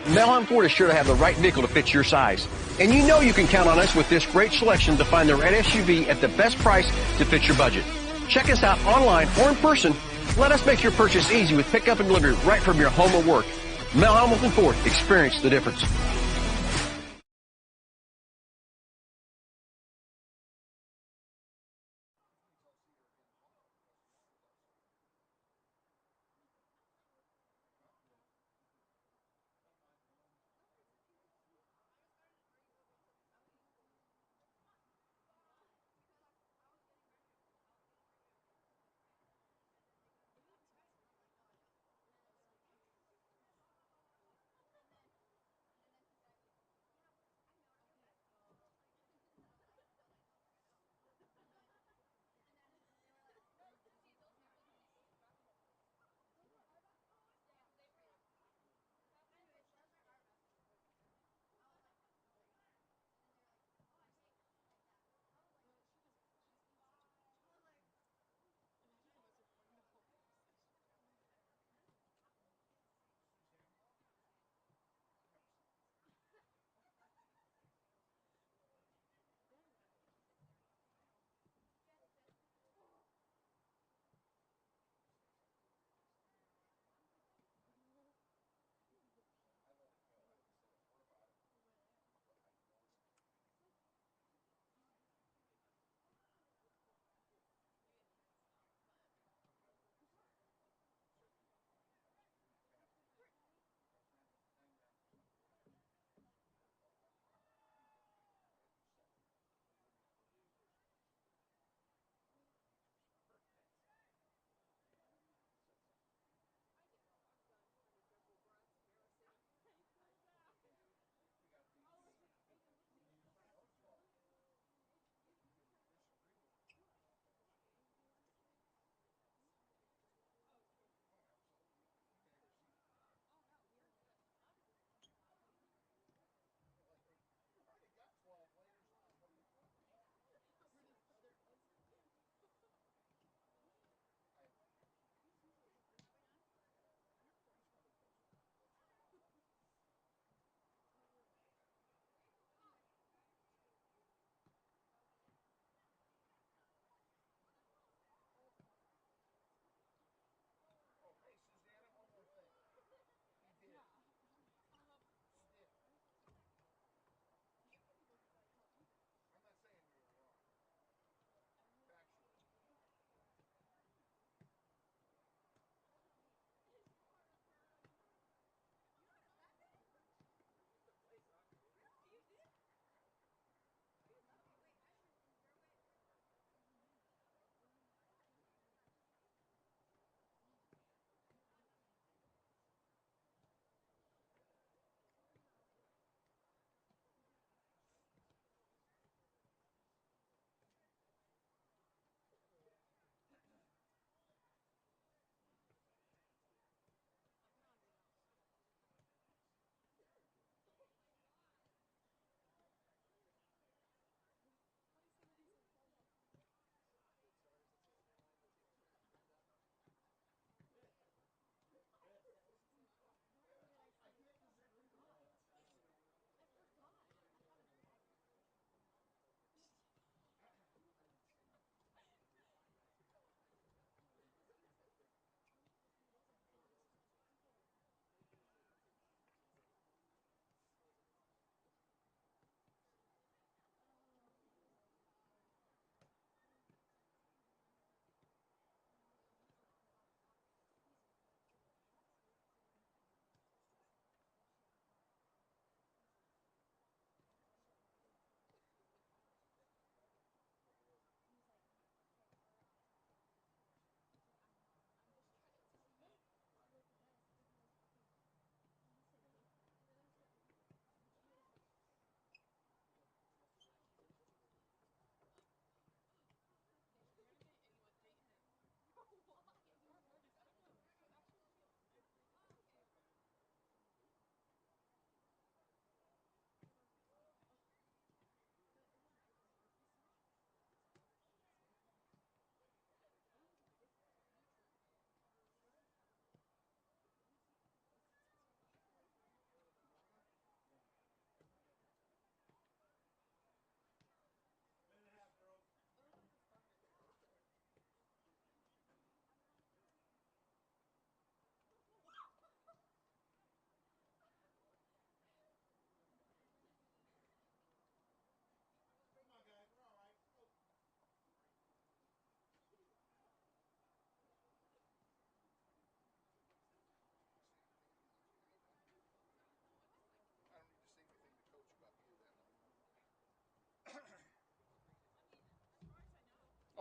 Mount Hamilton Ford is sure to have the right vehicle to fit your size. And you know you can count on us with this great selection to find the right SUV at the best price to fit your budget. Check us out online or in person. Let us make your purchase easy with pickup and delivery right from your home or work. Mount Hamilton Ford, experience the difference.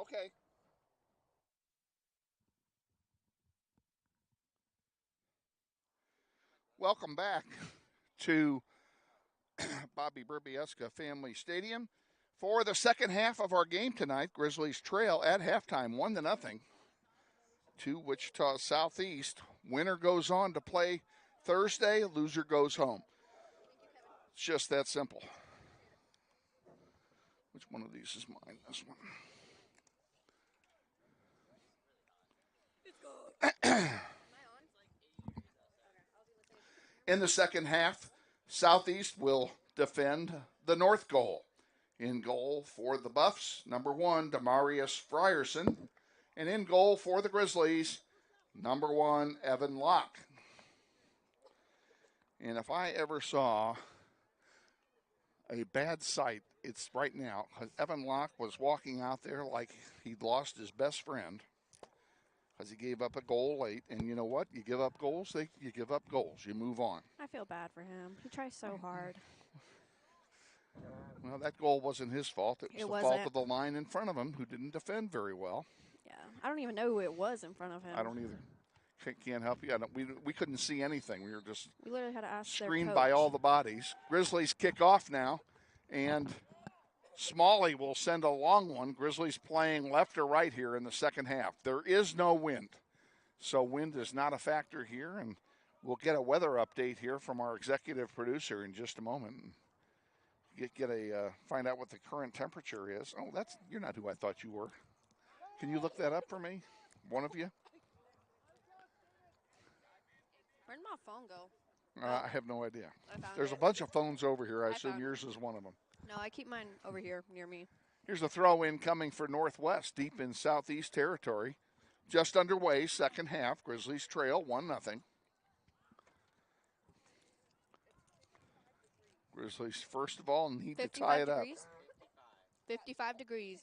Okay. Welcome back to Bobby Berbieska Family Stadium for the second half of our game tonight. Grizzlies trail at halftime 1-0 to Wichita Southeast. Winner goes on to play Thursday, loser goes home. It's just that simple. Which one of these is mine? This one. In the second half, Southeast will defend the north goal. In goal for the Buffs, number 1, Demarius Frierson. And in goal for the Grizzlies, number 1, Evan Locke. And if I ever saw a bad sight, it's right now. Evan Locke was walking out there like he'd lost his best friend because he gave up a goal late. And you know what? You give up goals, you give up goals. You move on. I feel bad for him. He tries so hard. Well, that goal wasn't his fault. It was the fault of the line in front of him who didn't defend very well. Yeah, I don't even know who it was in front of him. I don't either. Can't help you. We couldn't see anything. We were just we literally had to ask screened their by coach. all the bodies. Grizzlies kick off now, and Smalley will send a long one. Grizzlies playing left or right here in the second half. There is no wind, so wind is not a factor here, and we'll get a weather update here from our executive producer in just a moment. Find out what the current temperature is. Oh, you're not who I thought you were. Can you look that up for me, one of you? Where'd my phone go? I have no idea. There's a bunch of phones over here. I assume yours is one of them. No, I keep mine over here near me. Here's a throw-in coming for Northwest, deep in Southeast territory. Just underway, second half. Grizzlies trail 1-0. Grizzlies, first of all, need to tie it up. 55 degrees.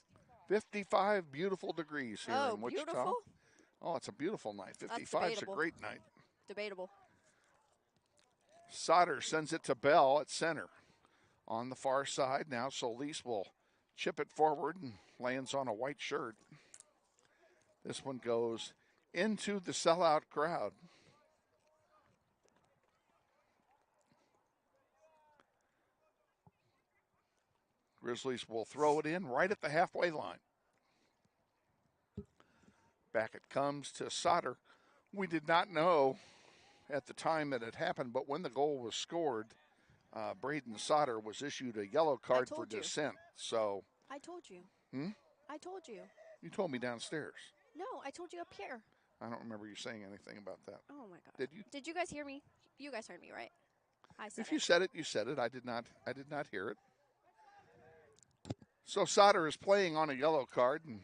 55 beautiful degrees here in Wichita. Beautiful? Oh, it's a beautiful night. 55 is a great night. Debatable. Sauter sends it to Bell at center. On the far side now, Solis will chip it forward and lands on a white shirt. This one goes into the sellout crowd. Grizzlies will throw it in right at the halfway line. Back it comes to Sauter. We did not know at the time that it happened, but when the goal was scored, Braden Sauter was issued a yellow card for dissent. So I told you. I told you. You told me downstairs. No, I told you up here. I don't remember you saying anything about that. Oh my God. Did you? Did you guys hear me? You guys heard me, right? If you said it, you said it. I did not hear it. So Sauter is playing on a yellow card, and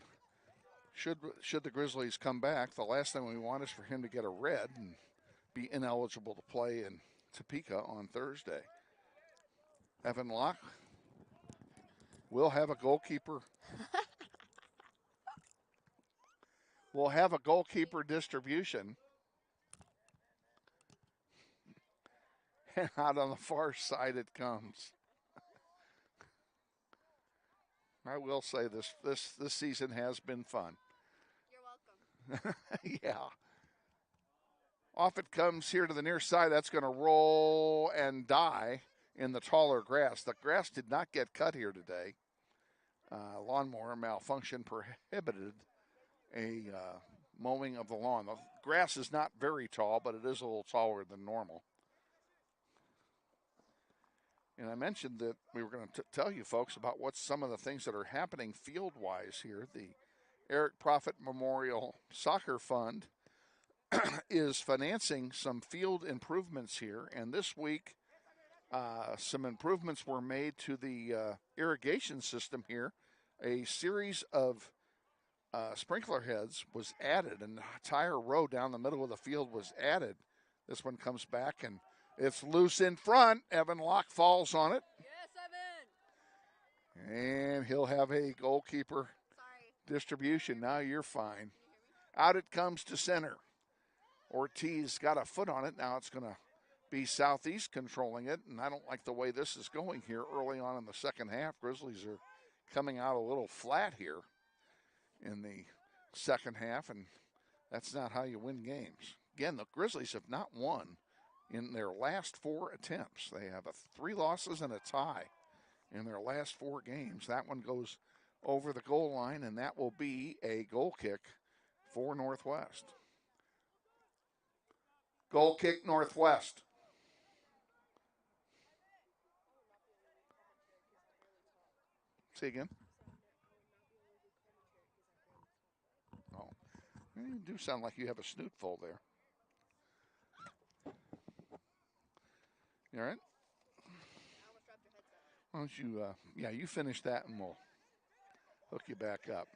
should the Grizzlies come back, the last thing we want is for him to get a red and be ineligible to play in Topeka on Thursday. Evan Locke will have a goalkeeper. We'll have a goalkeeper distribution. And out on the far side it comes. I will say this season has been fun. You're welcome. Yeah. Off it comes here to the near side. That's going to roll and die in the taller grass. The grass did not get cut here today. Lawnmower malfunction prohibited a mowing of the lawn. The grass is not very tall, but it is a little taller than normal. And I mentioned that we were going to tell you folks about what some of the things that are happening field-wise here. The Eric Profit Memorial Soccer Fund is financing some field improvements here. And this week, some improvements were made to the irrigation system here. A series of sprinkler heads was added, and the entire row down the middle of the field was added. This one comes back, and it's loose in front. Evan Locke falls on it. Yes, Evan. And he'll have a goalkeeper distribution. Now you're fine. Out it comes to center. Ortiz got a foot on it. Now it's going to be Southeast controlling it, and I don't like the way this is going here early on in the second half. Grizzlies are coming out a little flat here. in the second half, and that's not how you win games. Again, the Grizzlies have not won in their last 4 attempts. They have 3 losses and a tie in their last 4 games. That one goes over the goal line, and that will be a goal kick for Northwest. Goal kick, Northwest. Say again. Oh, you do sound like you have a snoot full there. You all right? Why don't you, you finish that and we'll hook you back up.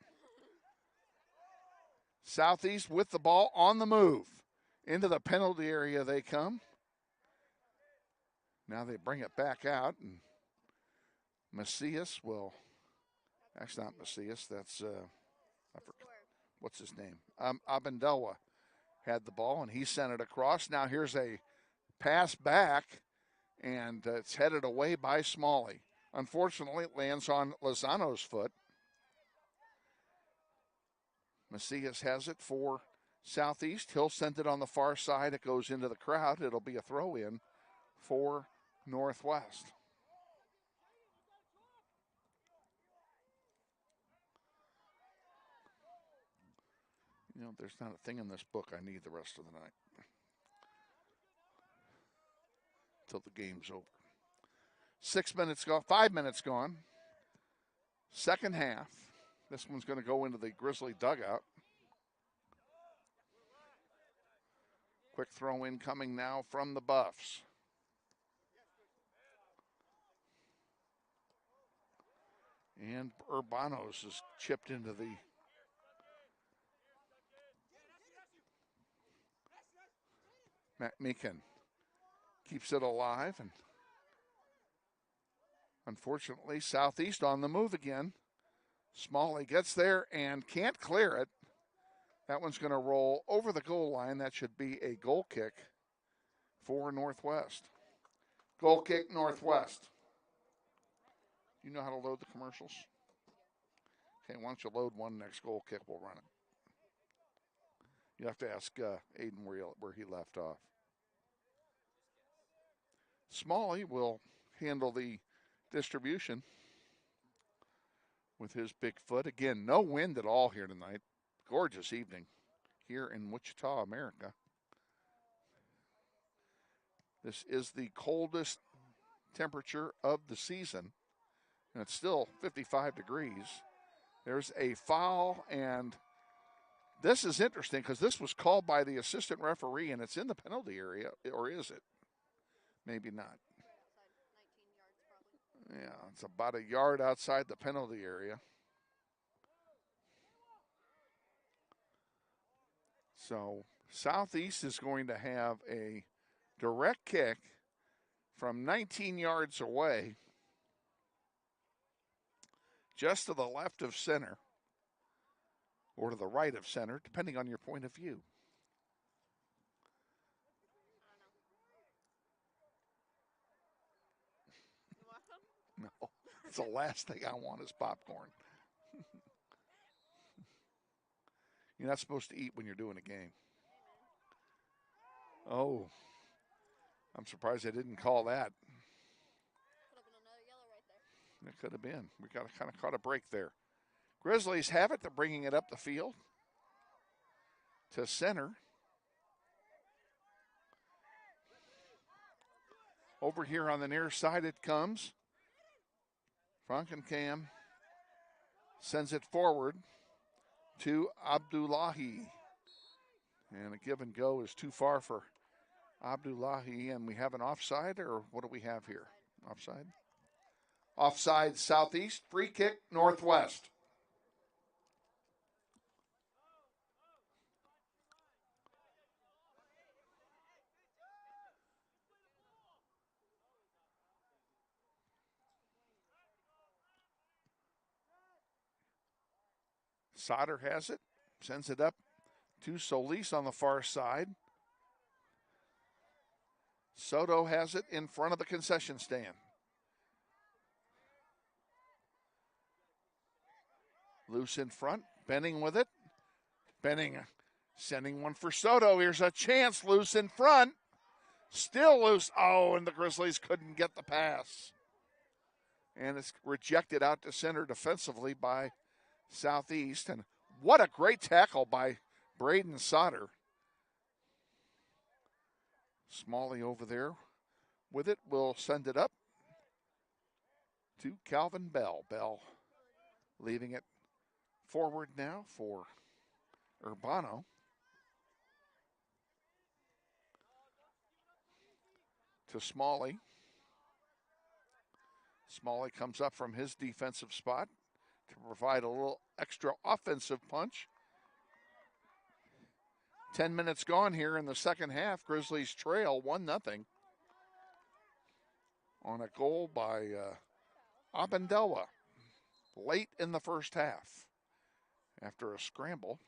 Southeast with the ball on the move. Into the penalty area they come. Now they bring it back out, and Macias will, actually not Macias, that's, what's his name? Abendelwa had the ball, and he sent it across. Now here's a pass back, and it's headed away by Smalley. Unfortunately, it lands on Lozano's foot. Macias has it for Southeast. He'll send it on the far side. It goes into the crowd. It'll be a throw-in for Northwest. You know, there's not a thing in this book I need the rest of the night. Till the game's over. 6 minutes gone, 5 minutes gone. Second half. This one's going to go into the Grizzly dugout. Quick throw in coming now from the Buffs. And Urbanos is chipped into the Matt Meekin keeps it alive, and unfortunately Southeast on the move again. Smalley gets there and can't clear it. That one's going to roll over the goal line. That should be a goal kick for Northwest. Goal kick, Northwest. You know how to load the commercials? Okay, why don't you load one, next goal kick, we'll run it. You have to ask Aiden where he left off. Smalley will handle the distribution with his big foot. Again, no wind at all here tonight. Gorgeous evening here in Wichita, America. This is the coldest temperature of the season, and it's still 55 degrees. There's a foul, and this is interesting because this was called by the assistant referee, and it's in the penalty area, or is it? Maybe not. Yeah, it's about a yard outside the penalty area. So Southeast is going to have a direct kick from 19 yards away, just to the left of center, or to the right of center, depending on your point of view. No, it's the last thing I want is popcorn. You're not supposed to eat when you're doing a game. Oh, I'm surprised they didn't call that. Could have been another yellow right there. It could have been. We kind of caught a break there. Grizzlies have it. They're bringing it up the field to center. Over here on the near side it comes. Frankencam sends it forward to Abdullahi. And a give and go is too far for Abdullahi. And we have an offside, or what do we have here? Offside? Offside, Southeast. Free kick, Northwest. Sauter has it, sends it up to Solis on the far side. Soto has it in front of the concession stand. Loose in front, Benning with it. Benning sending one for Soto. Here's a chance, loose in front. Still loose. Oh, and the Grizzlies couldn't get the pass. And it's rejected out to center defensively by Southeast. And what a great tackle by Braden Sauter. Smalley over there with it. Will send it up to Calvin Bell. Bell leaving it forward now for Urbano. To Smalley. Smalley comes up from his defensive spot to provide a little extra offensive punch. 10 minutes gone here in the second half. Grizzlies trail 1-0 on a goal by Abendelwa late in the first half after a scramble.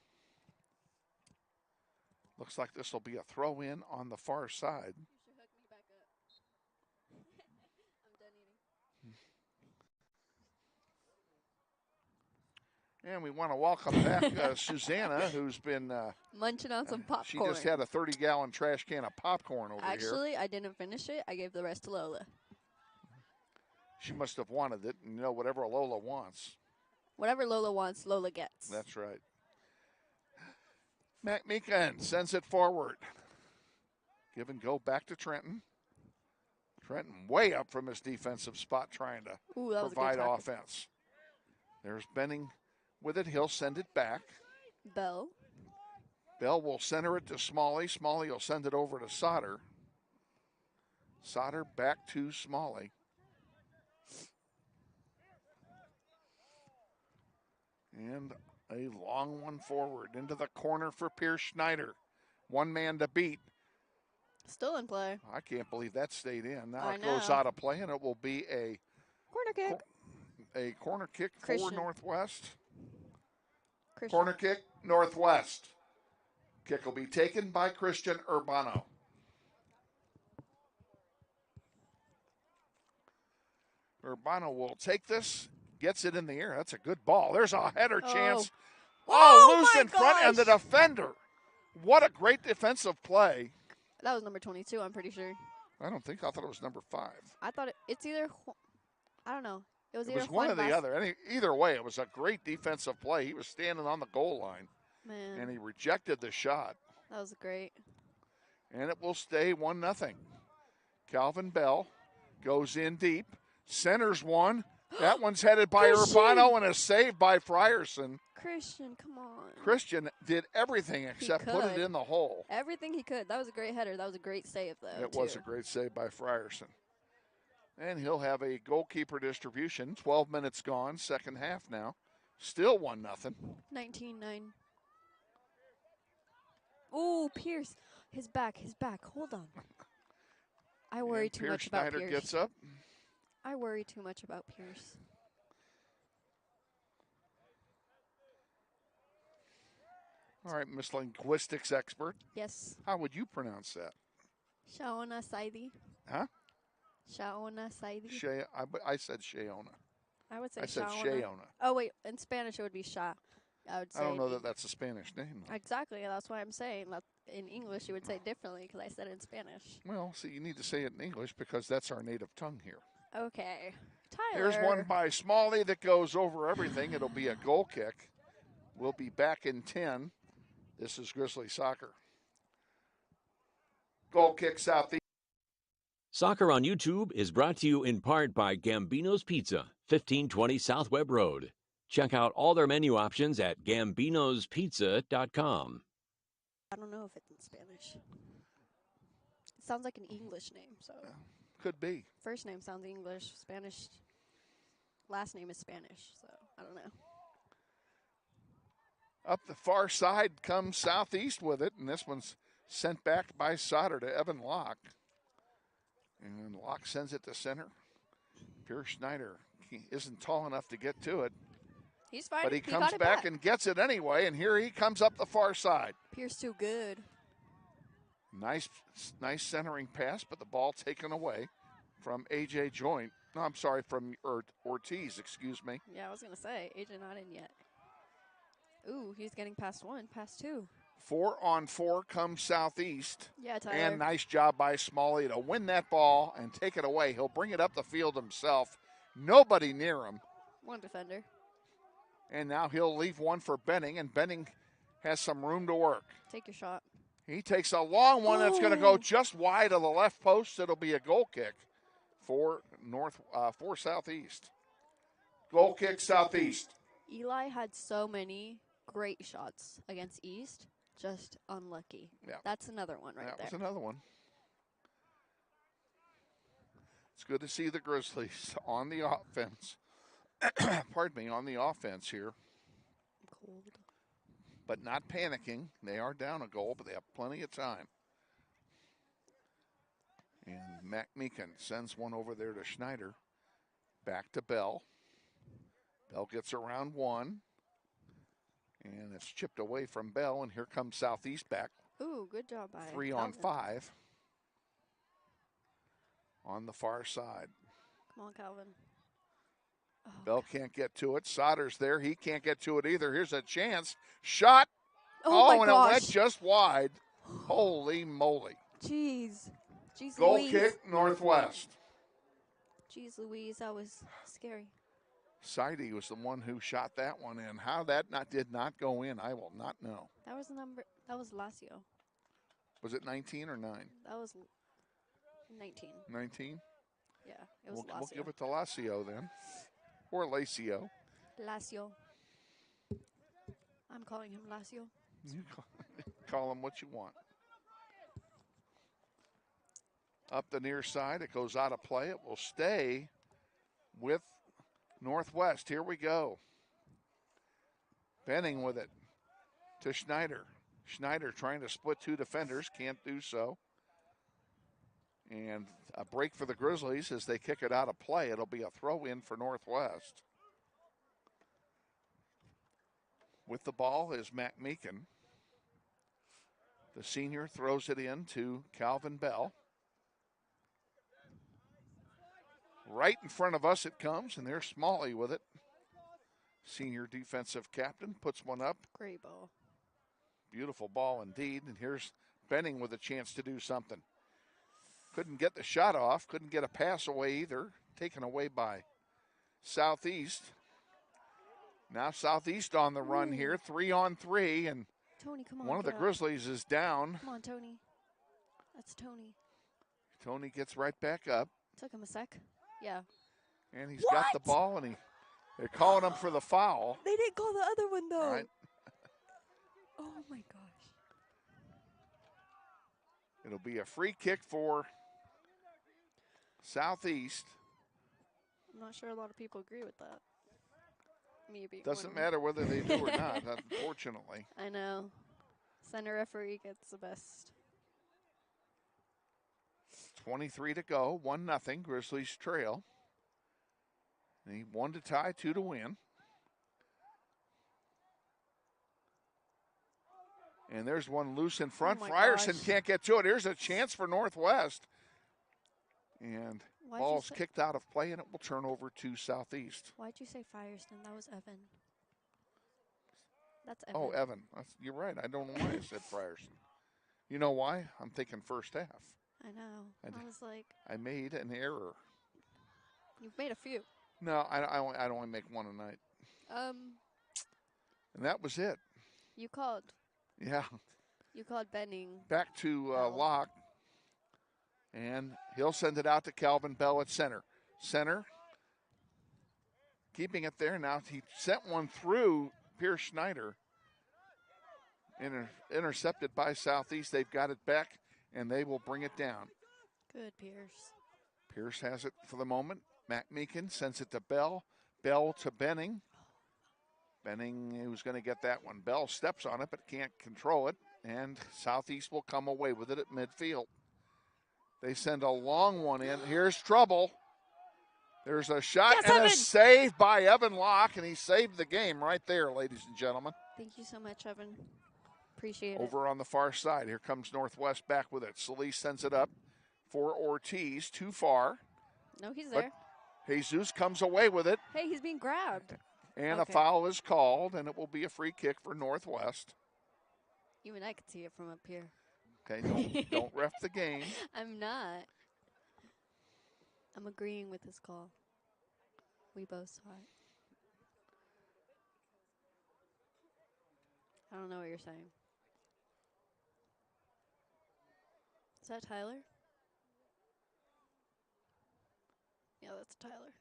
Looks like this will be a throw in on the far side. And we want to welcome back Sussana, who's been munching on some popcorn. She just had a 30-gallon trash can of popcorn over here. Actually, I didn't finish it. I gave the rest to Lola. She must have wanted it, and whatever Lola wants. Whatever Lola wants, Lola gets. That's right. Mac Meekin sends it forward. Give and go back to Trenton. Trenton way up from his defensive spot trying to provide offense. There's Benning with it. He'll send it back. Bell. Bell will center it to Smalley. Smalley will send it over to Sauter. Sauter back to Smalley. And a long one forward into the corner for Pierce Schneider. One man to beat. Still in play. I can't believe that stayed in. Now it goes out of play, and it will be a corner kick. A corner kick Christian. for Northwest. Christian. Corner kick, Northwest. Kick will be taken by Christian Urbano. Urbano will take this, gets it in the air. That's a good ball. There's a header chance. Oh, loose in front, and the defender. What a great defensive play. That was number 22, I'm pretty sure. I thought it was number 5. I thought it's either, I don't know. It was one or the other. Either way, it was a great defensive play. He was standing on the goal line. Man. And he rejected the shot. That was great. And it will stay 1-0. Calvin Bell goes in deep. Centers one. That one's headed by Urbano and is saved by Frierson. Christian, come on. Christian did everything except put it in the hole. Everything he could. That was a great header. That was a great save, though. It was a great save by Frierson. And he'll have a goalkeeper distribution. 12 minutes gone, second half now. Still 1-0. 19-9. Ooh, Pierce. His back. Hold on. I worry too much about Pierce. Schneider gets up. I worry too much about Pierce. All right, Miss Linguistics expert. Yes. How would you pronounce that? Shaona Saidi. Huh? Shaona Saidi. I said Shaona. I would say I said Shaona. Shaona. Oh, wait. In Spanish, it would be Sha. I would say. I don't know that that's a Spanish name, though. Exactly. That's why I'm saying that in English you would say it differently because I said it in Spanish. Well, see, you need to say it in English because that's our native tongue here. Okay. Tyler. Here's one by Smalley that goes over everything. It'll be a goal kick. We'll be back in 10. This is Grizzly Soccer. Goal kick Southeast. Soccer on YouTube is brought to you in part by Gambino's Pizza, 1520 South Webb Road. Check out all their menu options at gambinospizza.com. I don't know if it's in Spanish. It sounds like an English name, so. Could be. First name sounds English. Spanish. Last name is Spanish, so I don't know. Up the far side comes Southeast with it, and this one's sent back by Sauter to Evan Locke. And Locke sends it to center. Pierce Schneider isn't tall enough to get to it. He's fine. But he comes back and gets it anyway, and here he comes up the far side. Pierce too good. Nice centering pass, but the ball taken away from A.J. Joint. No, I'm sorry, from Ortiz, excuse me. Yeah, I was going to say, AJ not in yet. Ooh, he's getting past one, past two. 4-on-4 comes Southeast. Yeah, Tyler. And nice job by Smalley to win that ball and take it away. He'll bring it up the field himself. Nobody near him. One defender. And now he'll leave one for Benning, and Benning has some room to work. Take your shot. He takes a long one that's going to go just wide of the left post. It'll be a goal kick for Southeast. Goal kick, Southeast. Eli had so many great shots against East, just unlucky. Yeah. That's another one right there. That was another one. It's good to see the Grizzlies on the offense. Pardon me, on the offense here. Cold. But not panicking. They are down a goal, but they have plenty of time. And Mac Meekin sends one over there to Schneider. Back to Bell. Bell gets around one. And it's chipped away from Bell, and here comes Southeast back. Ooh, good job by 3-on-5 on the far side. Come on, Calvin. Oh, Bell can't get to it. Sauter's there. He can't get to it either. Here's a chance. Shot. Oh my and gosh. It went just wide. Holy moly. Jeez. Jeez Goal Louise. kick, Northwest. Jeez Louise, that was scary. Seide was the one who shot that one in. How that did not go in, I will not know. That was Lazio. Was it 19 or 9? That was 19. 19? Yeah, it was Lazio. We'll give it to Lazio then. Or Lacio. Lazio. I'm calling him Lazio. You call him what you want. Up the near side, it goes out of play. It will stay with Northwest. Here we go. Benning with it to Schneider. Schneider trying to split two defenders. Can't do so. And a break for the Grizzlies as they kick it out of play. It'll be a throw in for Northwest. With the ball is Mac Meekin. The senior throws it in to Calvin Bell. Right in front of us it comes, and there's Smalley with it. Senior defensive captain puts one up. Great ball. Beautiful ball indeed. And here's Benning with a chance to do something. Couldn't get the shot off. Couldn't get a pass away either. Taken away by Southeast. Now Southeast on the run here. 3-on-3. And Tony, come on. one of the Grizzlies is down. Come on, Tony. That's Tony. Tony gets right back up. Took him a sec. Yeah. And he's got the ball, and they're calling him for the foul. They didn't call the other one, though. All right. Oh, my gosh. It'll be a free kick for Southeast. I'm not sure a lot of people agree with that. Maybe. Doesn't matter whether they do or not, unfortunately. I know. Center referee gets the best. 23 to go, 1-0, Grizzlies trail. They 1 to tie, 2 to win. And there's one loose in front. Frierson can't get to it. Here's a chance for Northwest. And ball's kicked out of play, and it will turn over to Southeast. Why'd you say Frierson? That was Evan. That's Evan. Oh, Evan. You're right. I don't know why I said Frierson. You know why? I'm thinking first half. I know. I was like. I made an error. You've made a few. No, I only make one a night. And that was it. You called. Yeah. You called Benning. Back to Locke. And he'll send it out to Calvin Bell at center. Center. Keeping it there. Now he sent one through Pierce Schneider. Intercepted by Southeast. They've got it back, and they will bring it down. Good, Pierce. Pierce has it for the moment. Mac Meekin sends it to Bell. Bell to Benning. Benning, who's going to get that one. Bell steps on it, but can't control it. And Southeast will come away with it at midfield. They send a long one in. Here's trouble. There's a shot and Evan. A save by Evan Locke, and he saved the game right there, ladies and gentlemen. Thank you so much, Evan. Appreciate it. Over on the far side, here comes Northwest back with it. Solis sends it up for Ortiz, too far. No, he's there. But Jesus comes away with it. Hey, he's being grabbed. And Okay. a foul is called, and it will be a free kick for Northwest. Even I could see it from up here. Okay, don't ref the game. I'm not. I'm agreeing with this call. We both saw it. I don't know what you're saying. Is that Tyler? Yeah, that's Tyler.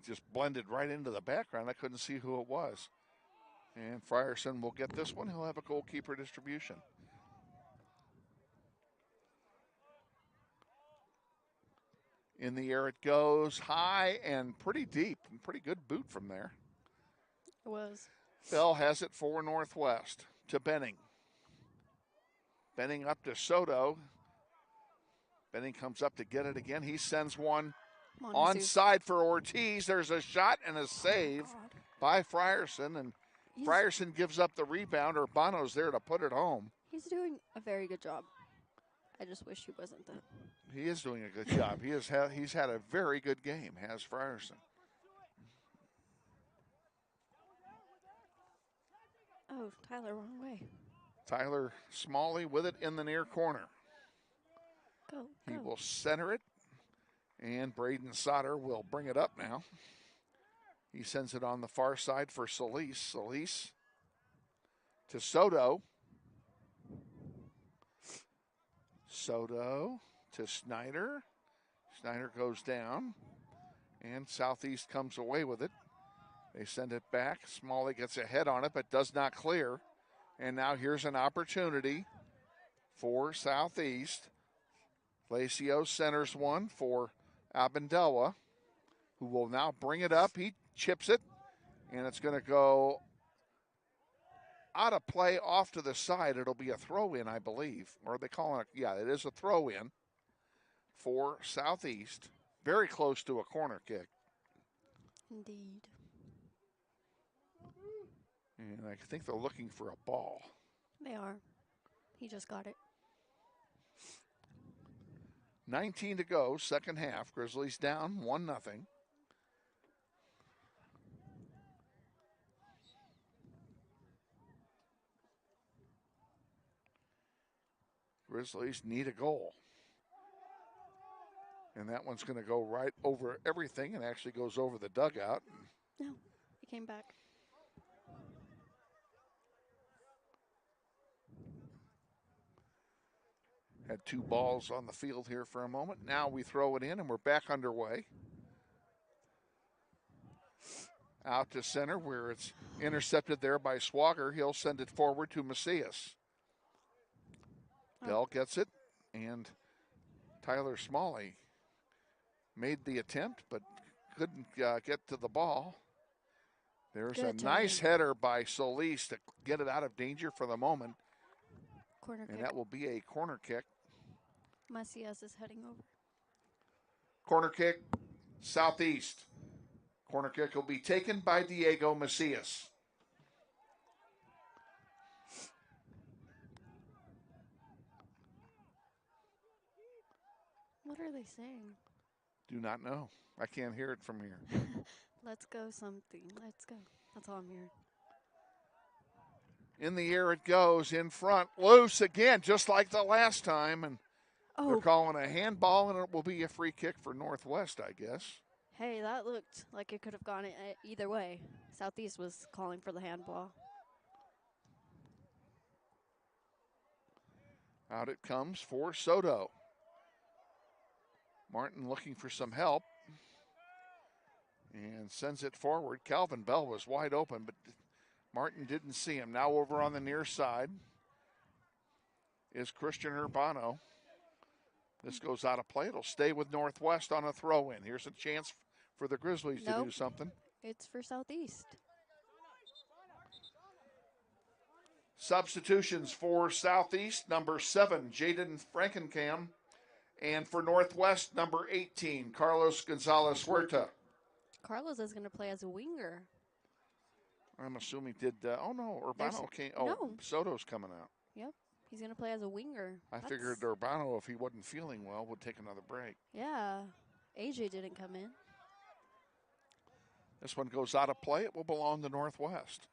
Just blended right into the background. I couldn't see who it was. And Frierson will get this one. He'll have a goalkeeper distribution. In the air it goes, high and pretty deep. And pretty good boot from there. It was. Bell has it for Northwest to Benning. Benning up to Soto. Benning comes up to get it again. He sends one onside for Ortiz. There's a shot and a save by Frierson, and Frierson gives up the rebound. Urbano's there to put it home. He's doing a very good job. I just wish he wasn't that. He is doing a good job. He's had a very good game, has Frierson. Oh, Tyler, wrong way. Tyler Smalley with it in the near corner. Go. He will center it, and Braden Sauter will bring it up now. He sends it on the far side for Solis. Solis to Soto. Soto to Snyder. Snyder goes down, and Southeast comes away with it. They send it back. Smalley gets a head on it, but does not clear. And now here's an opportunity for Southeast. Lacio centers one for Abendewa, who will now bring it up. He chips it, and it's going to go out of play off to the side. It'll be a throw-in, I believe. Or are they calling it? Yeah, it is a throw-in for Southeast. Very close to a corner kick. Indeed. And I think they're looking for a ball. They are. He just got it. 19 to go, second half. Grizzlies down 1-0. Grizzlies need a goal. And that one's going to go right over everything and actually goes over the dugout. No, he came back. Had two balls on the field here for a moment. Now we throw it in and we're back underway. Out to center where it's intercepted there by Swagger. He'll send it forward to Macias. Bell gets it, and Tyler Smalley made the attempt but couldn't get to the ball. There's Good a nice header by Solis to get it out of danger for the moment. Corner And kick. that will be a corner kick. Macias is heading over. Corner kick, Southeast. Corner kick will be taken by Diego Macias. What are they saying? Do not know. I can't hear it from here. Let's go something. Let's go. That's all I'm hearing. In the air it goes, in front, loose again, just like the last time. And they're calling a handball, and it will be a free kick for Northwest, I guess. Hey, that looked like it could have gone either way. Southeast was calling for the handball. Out it comes for Soto. Martin looking for some help and sends it forward. Calvin Bell was wide open, but Martin didn't see him. Now over on the near side is Christian Urbano. This goes out of play. It'll stay with Northwest on a throw-in. Here's a chance for the Grizzlies to do something. It's for Southeast. Substitutions for Southeast, number 7, Jaden Frankencam. And for Northwest, number 18, Carlos Gonzalez Huerta. Carlos is going to play as a winger. I'm assuming Urbano came. Oh, no. Soto's coming out. Yep, he's going to play as a winger. I figured Urbano, if he wasn't feeling well, would take another break. Yeah, AJ didn't come in. This one goes out of play. It will belong to Northwest.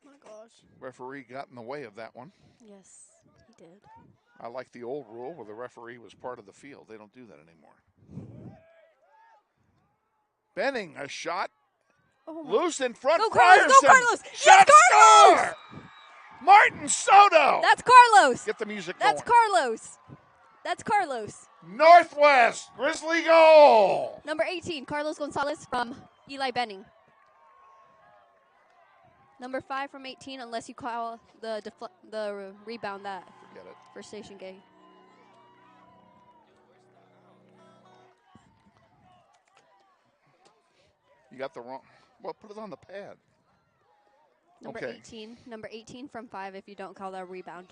My gosh. Referee got in the way of that one. Yes, he did. I like the old rule where the referee was part of the field. They don't do that anymore. Benning, a shot. Oh Loose in front. Go Carlos! Go Carlos! Shot yes, Carlos! score! Martin Soto! That's Carlos! Get the music That's going. Carlos! That's Carlos. Northwest, Grizzly goal! Number 18, Carlos Gonzalez from Eli Benning. Number 5 from 18, unless you call the rebound that. Forget it. For Station Gay. You got the wrong. Well, put it on the pad. Number 18. Number 18 from 5 if you don't call that a rebound.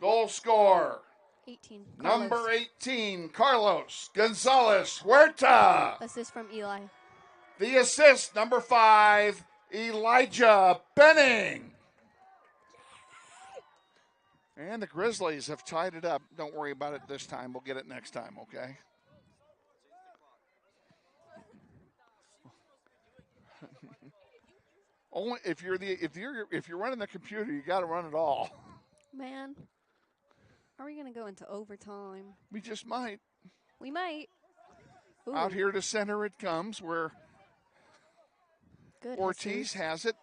Goal score. 18. Carlos. Number 18, Carlos Gonzalez Huerta. Assist from Eli. The assist, number 5, Elijah Benning. And the Grizzlies have tied it up. Don't worry about it this time. We'll get it next time, okay? Only if you're running the computer, you got to run it all. Man, are we gonna go into overtime? We just might. We might. Ooh. Out here to center it comes where Good, Ortiz has it,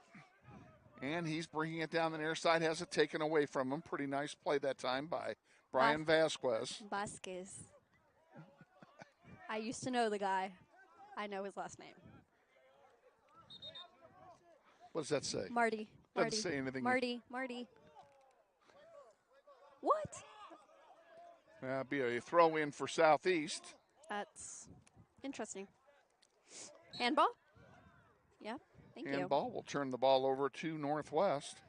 and he's bringing it down the near side, has it taken away from him. Pretty nice play that time by Brian Vasquez. I used to know the guy. I know his last name. What does that say? Marty. Doesn't say anything. Marty. What? That'll be a throw in for Southeast. That's interesting. Handball? Yeah, thank you. Handball will turn the ball over to Northwest.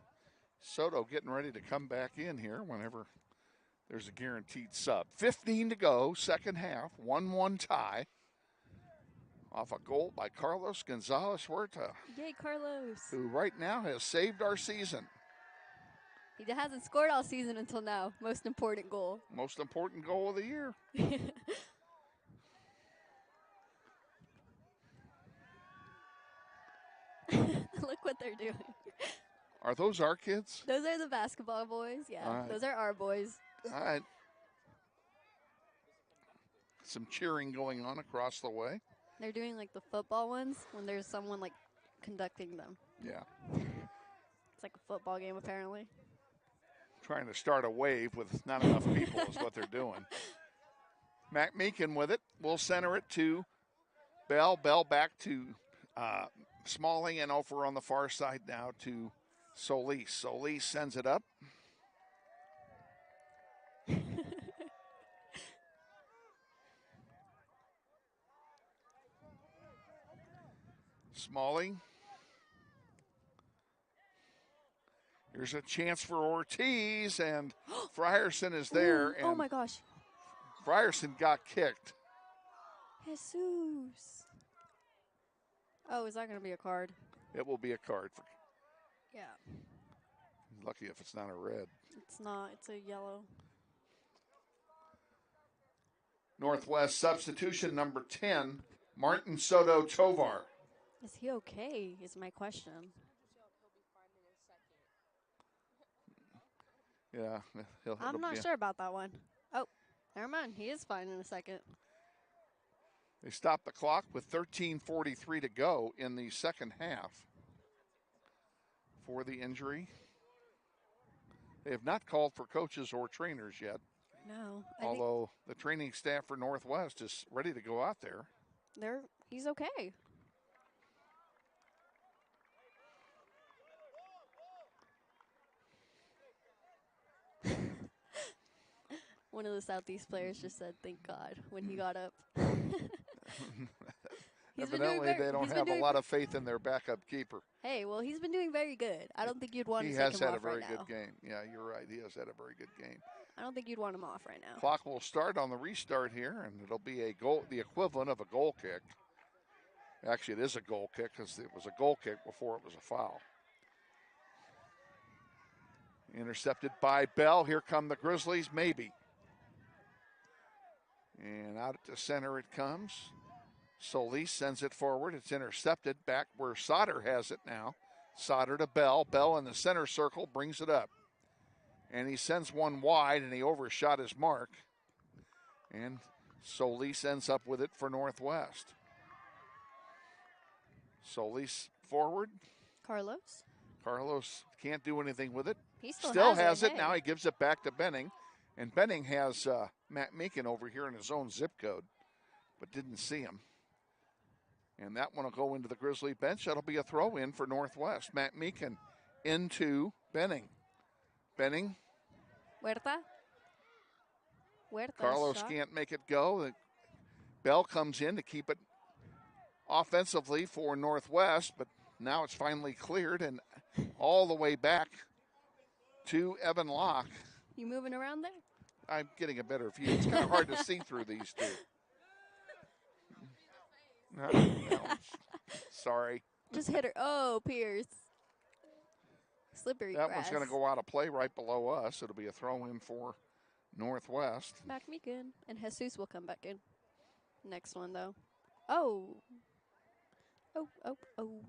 Soto getting ready to come back in here whenever there's a guaranteed sub. 15 to go, second half, 1-1 tie. Off a goal by Carlos Gonzalez Huerta. Yay, Carlos. Who right now has saved our season. He hasn't scored all season until now. Most important goal. Most important goal of the year. Look what they're doing. Are those our kids? Those are the basketball boys. Yeah, right. Those are our boys. All right. Some cheering going on across the way. They're doing like the football ones when there's someone like conducting them. Yeah. It's like a football game apparently. Trying to start a wave with not enough people is what they're doing. Mac Meekin with it. We'll center it to Bell. Bell back to Smalling, and over on the far side now to Solis. Solis sends it up. Smalling. Here's a chance for Ortiz, and Frierson is there. Ooh, and oh my gosh. Frierson got kicked. Jesus. Oh, is that going to be a card? It will be a card. Yeah. Lucky if it's not a red. It's not. It's a yellow. Northwest substitution number 10, Martin Soto Tovar. Is he okay, is my question. Yeah. I'm not sure about that one. Oh, never mind. He is fine in a second. They stopped the clock with 13:43 to go in the second half for the injury. They have not called for coaches or trainers yet. No. Although the training staff for Northwest is ready to go out there. He's okay. One of the Southeast players just said, "Thank God," when he got up. Evidently, they don't have a lot of faith in their backup keeper. Hey, well, he's been doing very good. I don't think you'd want to take him off right now. He has had a very good game. Yeah, you're right. He has had a very good game. I don't think you'd want him off right now. Clock will start on the restart here, and it'll be a goal, the equivalent of a goal kick. Actually, it is a goal kick because it was a goal kick before it was a foul. Intercepted by Bell. Here come the Grizzlies, maybe. And out to center it comes. Solis sends it forward. It's intercepted back where Sauter has it now. Sauter to Bell. Bell in the center circle brings it up. And he sends one wide, and he overshot his mark. And Solis ends up with it for Northwest. Solis forward. Carlos can't do anything with it. He still has it. Hey. Now he gives it back to Benning. And Benning has Matt Meekin over here in his own zip code, but didn't see him. And that one will go into the Grizzly bench. That'll be a throw in for Northwest. Matt Meekin into Benning. Benning. Huerta. Carlos shot. can't make it go. Bell comes in to keep it offensively for Northwest, but now it's finally cleared and all the way back to Evan Locke. You moving around there? I'm getting a better view. It's kind of hard to see through these two. No, sorry. Just hit her. Oh, Pierce. Slippery That grass. one's going to go out of play right below us. It'll be a throw in for Northwest. Mac Meekin. And Jesus will come back in. Next one, though. Oh. Oh.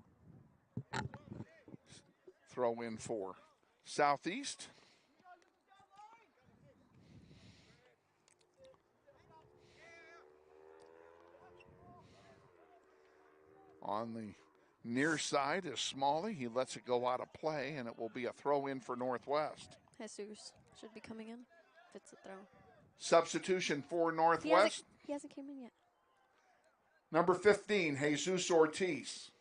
Throw in for Southeast. On the near side is Smalley. He lets it go out of play, and it will be a throw in for Northwest. Jesus should be coming in. If it's a throw. Substitution for Northwest. He hasn't came in yet. Number 15, Jesus Ortiz.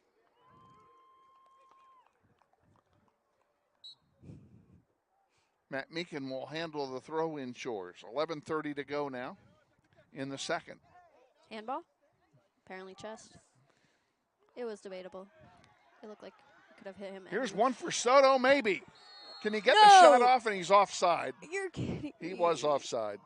Matt Meekin will handle the throw-in chores. 11:30 to go now in the second. Handball? Apparently chest. It was debatable. It looked like it could have hit him. Here's one for Soto, maybe. Can he get the shot off? And he's offside. You're kidding He me. was offside.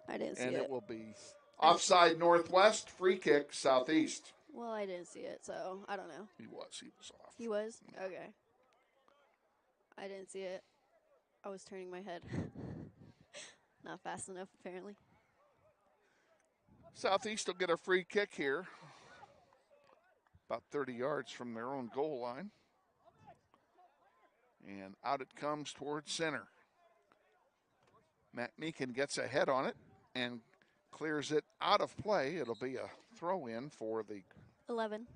I didn't see it. And it will be offside Northwest, free kick Southeast. Well, I didn't see it, so I don't know. He was off. He was? Okay. I didn't see it. I was turning my head. Not fast enough, apparently. Southeast will get a free kick here. About 30 yards from their own goal line. And out it comes towards center. Matt Meekin gets a head on it and clears it out of play. It'll be a throw in for the 11.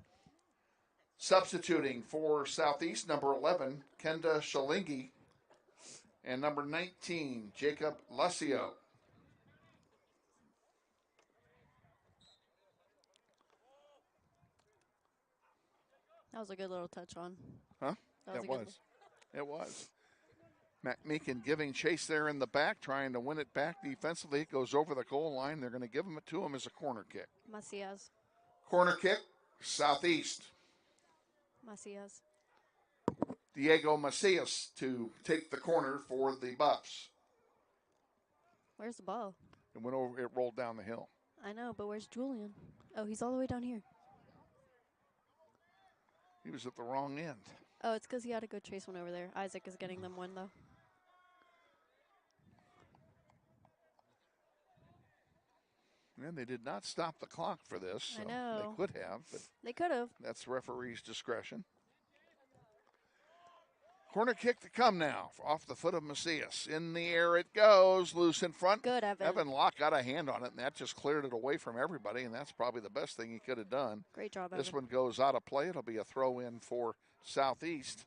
Substituting for Southeast, number 11, Kenda Shalingi. And number 19, Jacob Lucio. That was a good little touch on. Huh? That was It was. Matt Meekin giving chase there in the back, trying to win it back defensively. It goes over the goal line. They're going to give it to him as a corner kick. Macias. Corner kick, Southeast. Macias. Diego Macias to take the corner for the Buffs. Where's the ball? It went over. It rolled down the hill. I know, but where's Julian? Oh, he's all the way down here. He was at the wrong end. Oh, it's because he had to go chase one over there. Isaac is getting them one, though. And they did not stop the clock for this. So I know. They could have, but they could have. That's referee's discretion. Corner kick to come now off the foot of Macias. In the air it goes, loose in front. Good, Evan. Evan Locke got a hand on it, and that just cleared it away from everybody, and that's probably the best thing he could have done. Great job, This Evan. one goes out of play. It'll be a throw in for Southeast.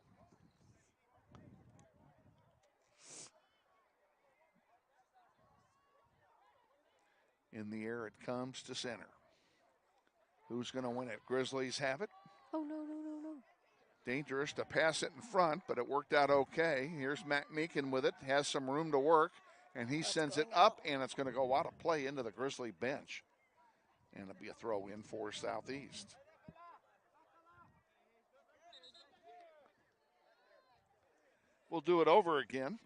In the air it comes to center. Who's going to win it? Grizzlies have it. Oh, no. Dangerous to pass it in front, but it worked out okay. Here's Matt Meekin with it. Has some room to work, and he sends it up, and it's going to go out of play into the Grizzly bench. And it'll be a throw in for Southeast. We'll do it over again.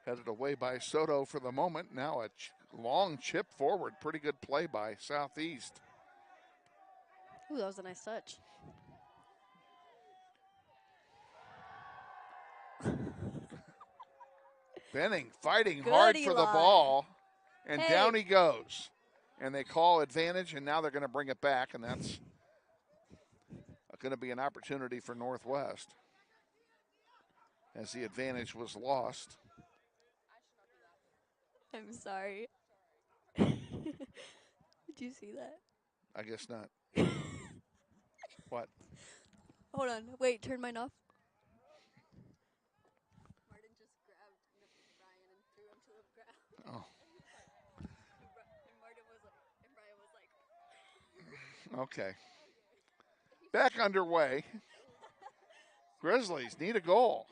Headed away by Soto for the moment. Now a long chip forward. Pretty good play by Southeast. Ooh, that was a nice touch. Benning fighting Good, hard for the Eli. ball, and Hey. down he goes. And they call advantage, and now they're going to bring it back, and that's going to be an opportunity for Northwest as the advantage was lost. I'm sorry. Did you see that? I guess not. What? Hold on. Wait, turn mine off. Martin just grabbed Brian and threw him to the ground. Oh. And Brian was like. Okay. Back underway. Grizzlies need a goal.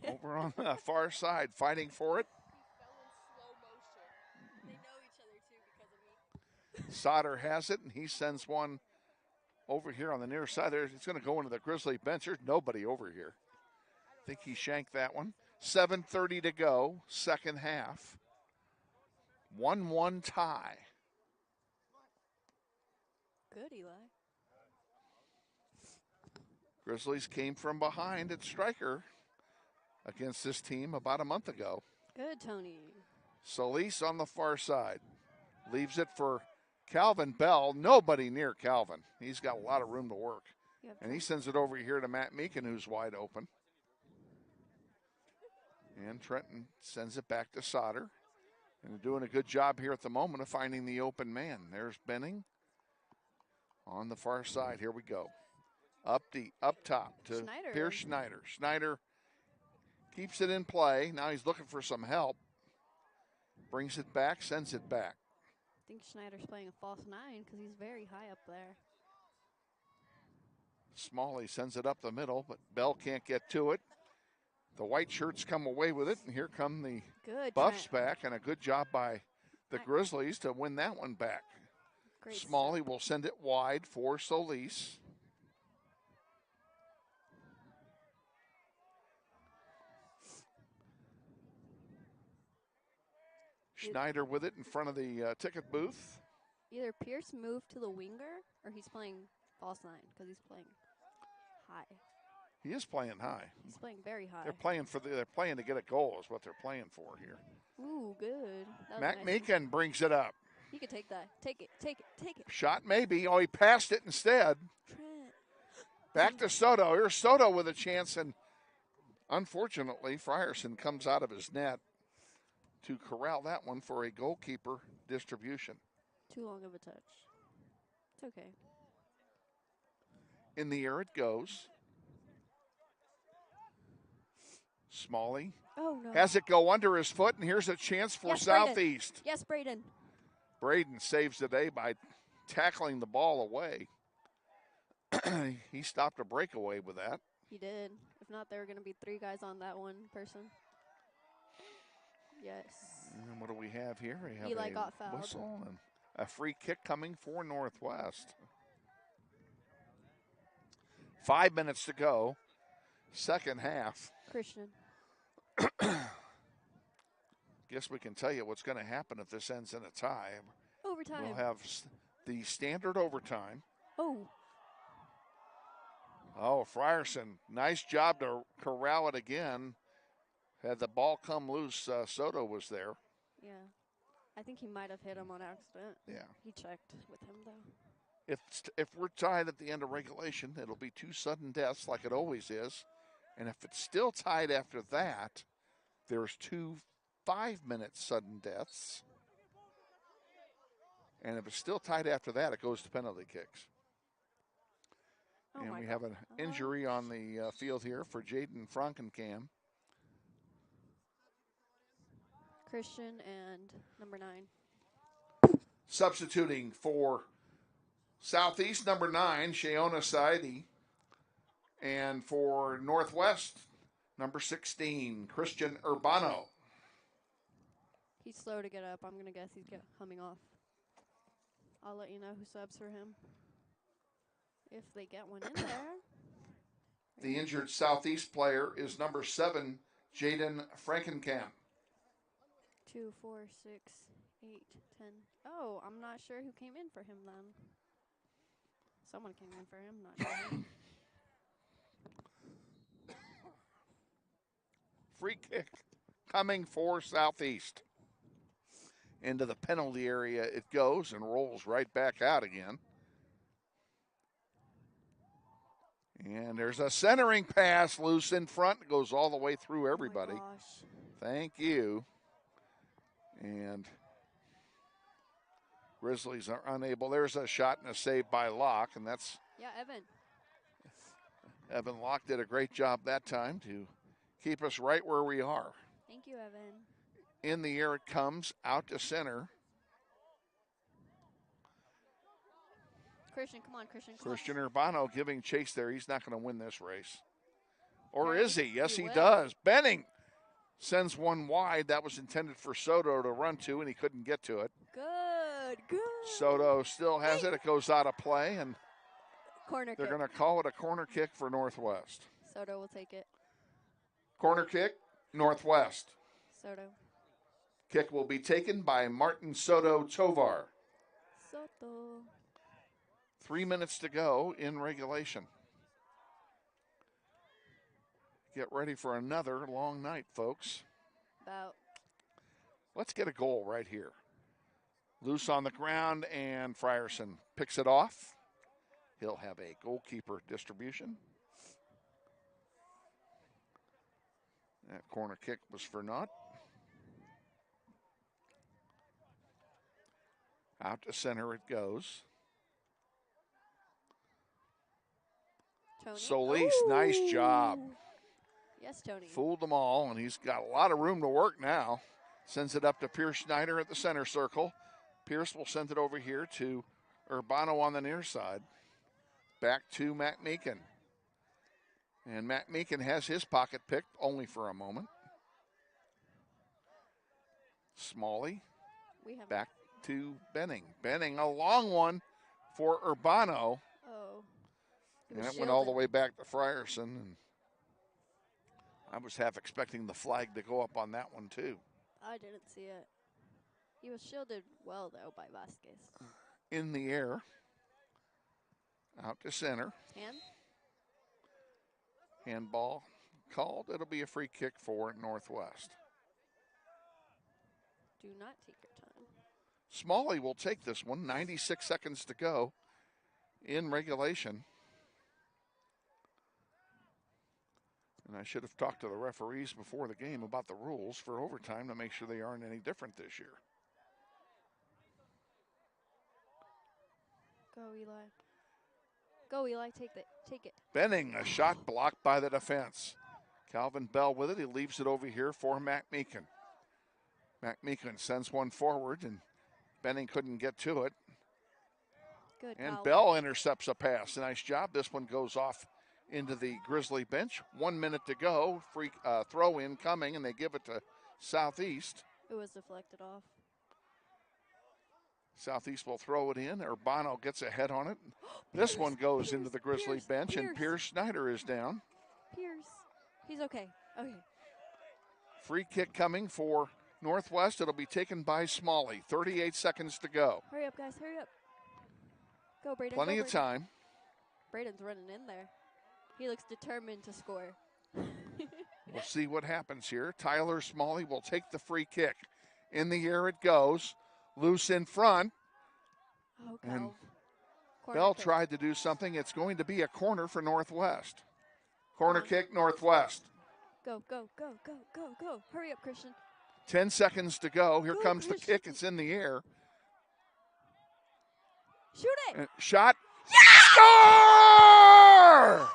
Over on the far side, fighting for it. They know each other too because of me. Sauter has it, and he sends one over here on the near side. There, it's going to go into the Grizzly bench. There's nobody over here. I think he shanked that one. 7:30 to go, second half. 1-1 tie. Good, Eli. Grizzlies came from behind at striker against this team about a month ago. Good, Tony. Solis on the far side. Leaves it for Calvin Bell. Nobody near Calvin. He's got a lot of room to work. And he sends it over here to Matt Meekin, who's wide open. And Trenton sends it back to Sauter. And they're doing a good job here at the moment of finding the open man. There's Benning on the far side. Here we go. Up top to Schneider. Pierce Schneider. Schneider keeps it in play. Now he's looking for some help. Brings it back, sends it back. I think Schneider's playing a false nine because he's very high up there. Smalley sends it up the middle, but Bell can't get to it. The white shirts come away with it, and here come the Good, Buffs Trent. back, and a good job by the Grizzlies to win that one back. Great Smalley will send it wide for Solis. Schneider with it in front of the ticket booth. Either Pierce moved to the winger or he's playing false nine because he's playing high. He is playing high. He's playing very high. They're playing to get a goal is what they're playing for here. Ooh, good. That was Matt nice. Meekin brings it up. He could take that. Take it. Take it. Take it. Shot maybe. Oh, he passed it instead. Trent. Back to Soto. Here's Soto with a chance, and unfortunately, Frierson comes out of his net to corral that one for a goalkeeper distribution. Too long of a touch. It's okay. In the air it goes. Smalley Oh, no. has it go under his foot, and here's a chance for Yes, Southeast. Braden. Yes, Braden. Braden saves the day by tackling the ball away. He stopped a breakaway with that. He did. If not, there were going to be three guys on that one person. Yes. And what do we have here? We have Eli a got fouled. whistle and a free kick coming for Northwest. 5 minutes to go. Second half. Christian. Guess we can tell you what's going to happen if this ends in a tie. Overtime. We'll have the standard overtime. Oh. Oh, Frierson, nice job to corral it again. Had the ball come loose, Soto was there. Yeah. I think he might have hit him on accident. Yeah. He checked with him, though. If we're tied at the end of regulation, it'll be two sudden deaths like it always is. And if it's still tied after that, there's 2 5-minute sudden deaths. And if it's still tied after that, it goes to penalty kicks. Oh, and my we God. have an injury on the field here for Jaden Frankenkamp. Christian and number 9. Substituting for Southeast, number 9, Shayona Saidi. And for Northwest, number 16, Christian Urbano. He's slow to get up. I'm going to guess he's coming off. I'll let you know who subs for him. If they get one in there. The injured Southeast player is number 7, Jaden Frankenkamp. 2, 4, 6, 8, 10. Oh, I'm not sure who came in for him then. Someone came in for him, not sure who. Free kick coming for Southeast. Into the penalty area it goes and rolls right back out again. And there's a centering pass loose in front. It goes all the way through everybody. Oh my gosh. Thank you. And Grizzlies are unable. There's a shot and a save by Locke, and that's... Yeah, Evan Locke did a great job that time to keep us right where we are. Thank you, Evan. In the air it comes, out to center. Christian, come on, Christian. Christian Urbano giving chase there. He's not going to win this race. Or Yeah, is he? Yes, he will. does. Benning sends one wide. That was intended for Soto to run to, and he couldn't get to it. Good. Soto still has it. It goes out of play, and Corner they're kick. going to call it a corner kick for Northwest. Soto will take it. Corner kick, Northwest. Soto. Kick will be taken by Martin Soto Tovar. Soto. 3 minutes to go in regulation. Get ready for another long night, folks. About. Let's get a goal right here. Loose on the ground, and Frierson picks it off. He'll have a goalkeeper distribution. That corner kick was for naught. Out to center it goes. Tony. Solis, nice job. Yes, Tony. Fooled them all, and he's got a lot of room to work now. Sends it up to Pierce Schneider at the center circle. Pierce will send it over here to Urbano on the near side. Back to Matt Meekin. And Matt Meekin has his pocket picked, only for a moment. Smalley back to Benning. Benning, a long one for Urbano. Oh. And it went all the way back to Frierson. And I was half expecting the flag to go up on that one, too. I didn't see it. He was shielded well, though, by Vasquez. In the air. Out to center. Handball called. It'll be a free kick for Northwest. Do not take your time. Smalley will take this one. 96 seconds to go in regulation. And I should have talked to the referees before the game about the rules for overtime to make sure they aren't any different this year. Go, Eli. Go, Eli. Take it. Benning, a shot blocked by the defense. Calvin Bell with it. He leaves it over here for Matt Meekin. Matt Meekin sends one forward, and Benning couldn't get to it. Good. And Kyle. Bell intercepts a pass. Nice job. This one goes off into the Grizzly bench. 1 minute to go. Free throw in coming, and they give it to Southeast. It was deflected off. Southeast will throw it in. Urbano gets a head on it. This one goes into the Grizzly bench, and Pierce Schneider is down. Pierce. He's okay. Okay. Free kick coming for Northwest. It'll be taken by Smalley. 38 seconds to go. Hurry up, guys. Hurry up. Go, Braden. Plenty go, of time. Braden's running in there. He looks determined to score. We'll see what happens here. Tyler Smalley will take the free kick. In the air it goes. Loose in front. Oh, and corner Bell kick. tried to do something. It's going to be a corner for Northwest. Corner kick, Northwest. Go, go, go, go, go, go. Hurry up, Christian. 10 seconds to go. Here Go, comes the Christian. kick. It's in the air. Shoot it. And shot. Score!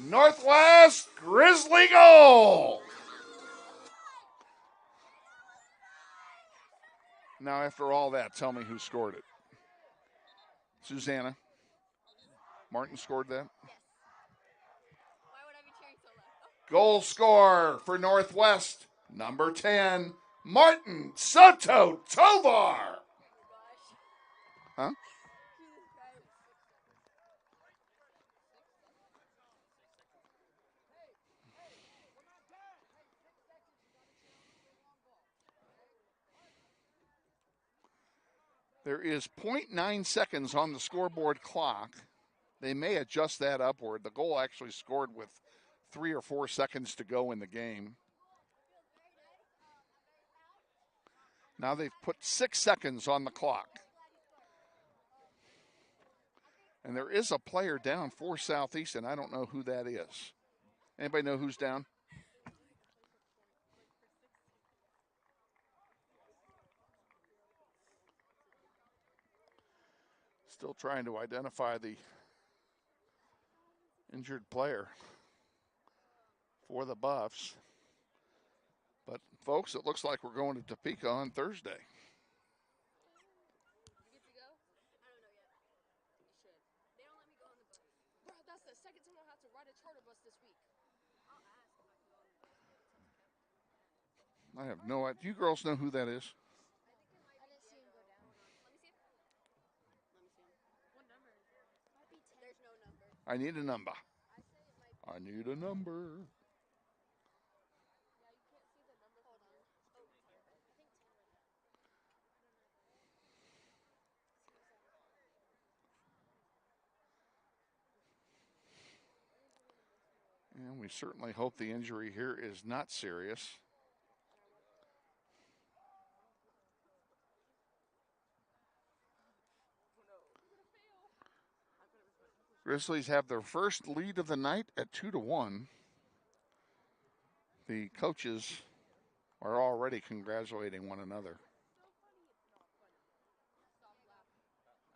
Northwest Grizzly goal. Now, after all that, tell me who scored it. Sussana. Martin scored that? Yes. Why would I be cheering so loud? Goal scorer for Northwest, number 10, Martin Soto Tovar. Huh? There is 0.9 seconds on the scoreboard clock. They may adjust that upward. The goal actually scored with 3 or 4 seconds to go in the game. Now they've put 6 seconds on the clock. And there is a player down for Southeast, and I don't know who that is. Anybody know who's down? Still trying to identify the injured player for the Buffs. But, folks, it looks like we're going to Topeka on Thursday. That's the second time I'll have to ride a charter bus this week. I have no idea. Do you girls know who that is? I need a number. I need a number. And we certainly hope the injury here is not serious. Grizzlies have their first lead of the night at 2-1. The coaches are already congratulating one another.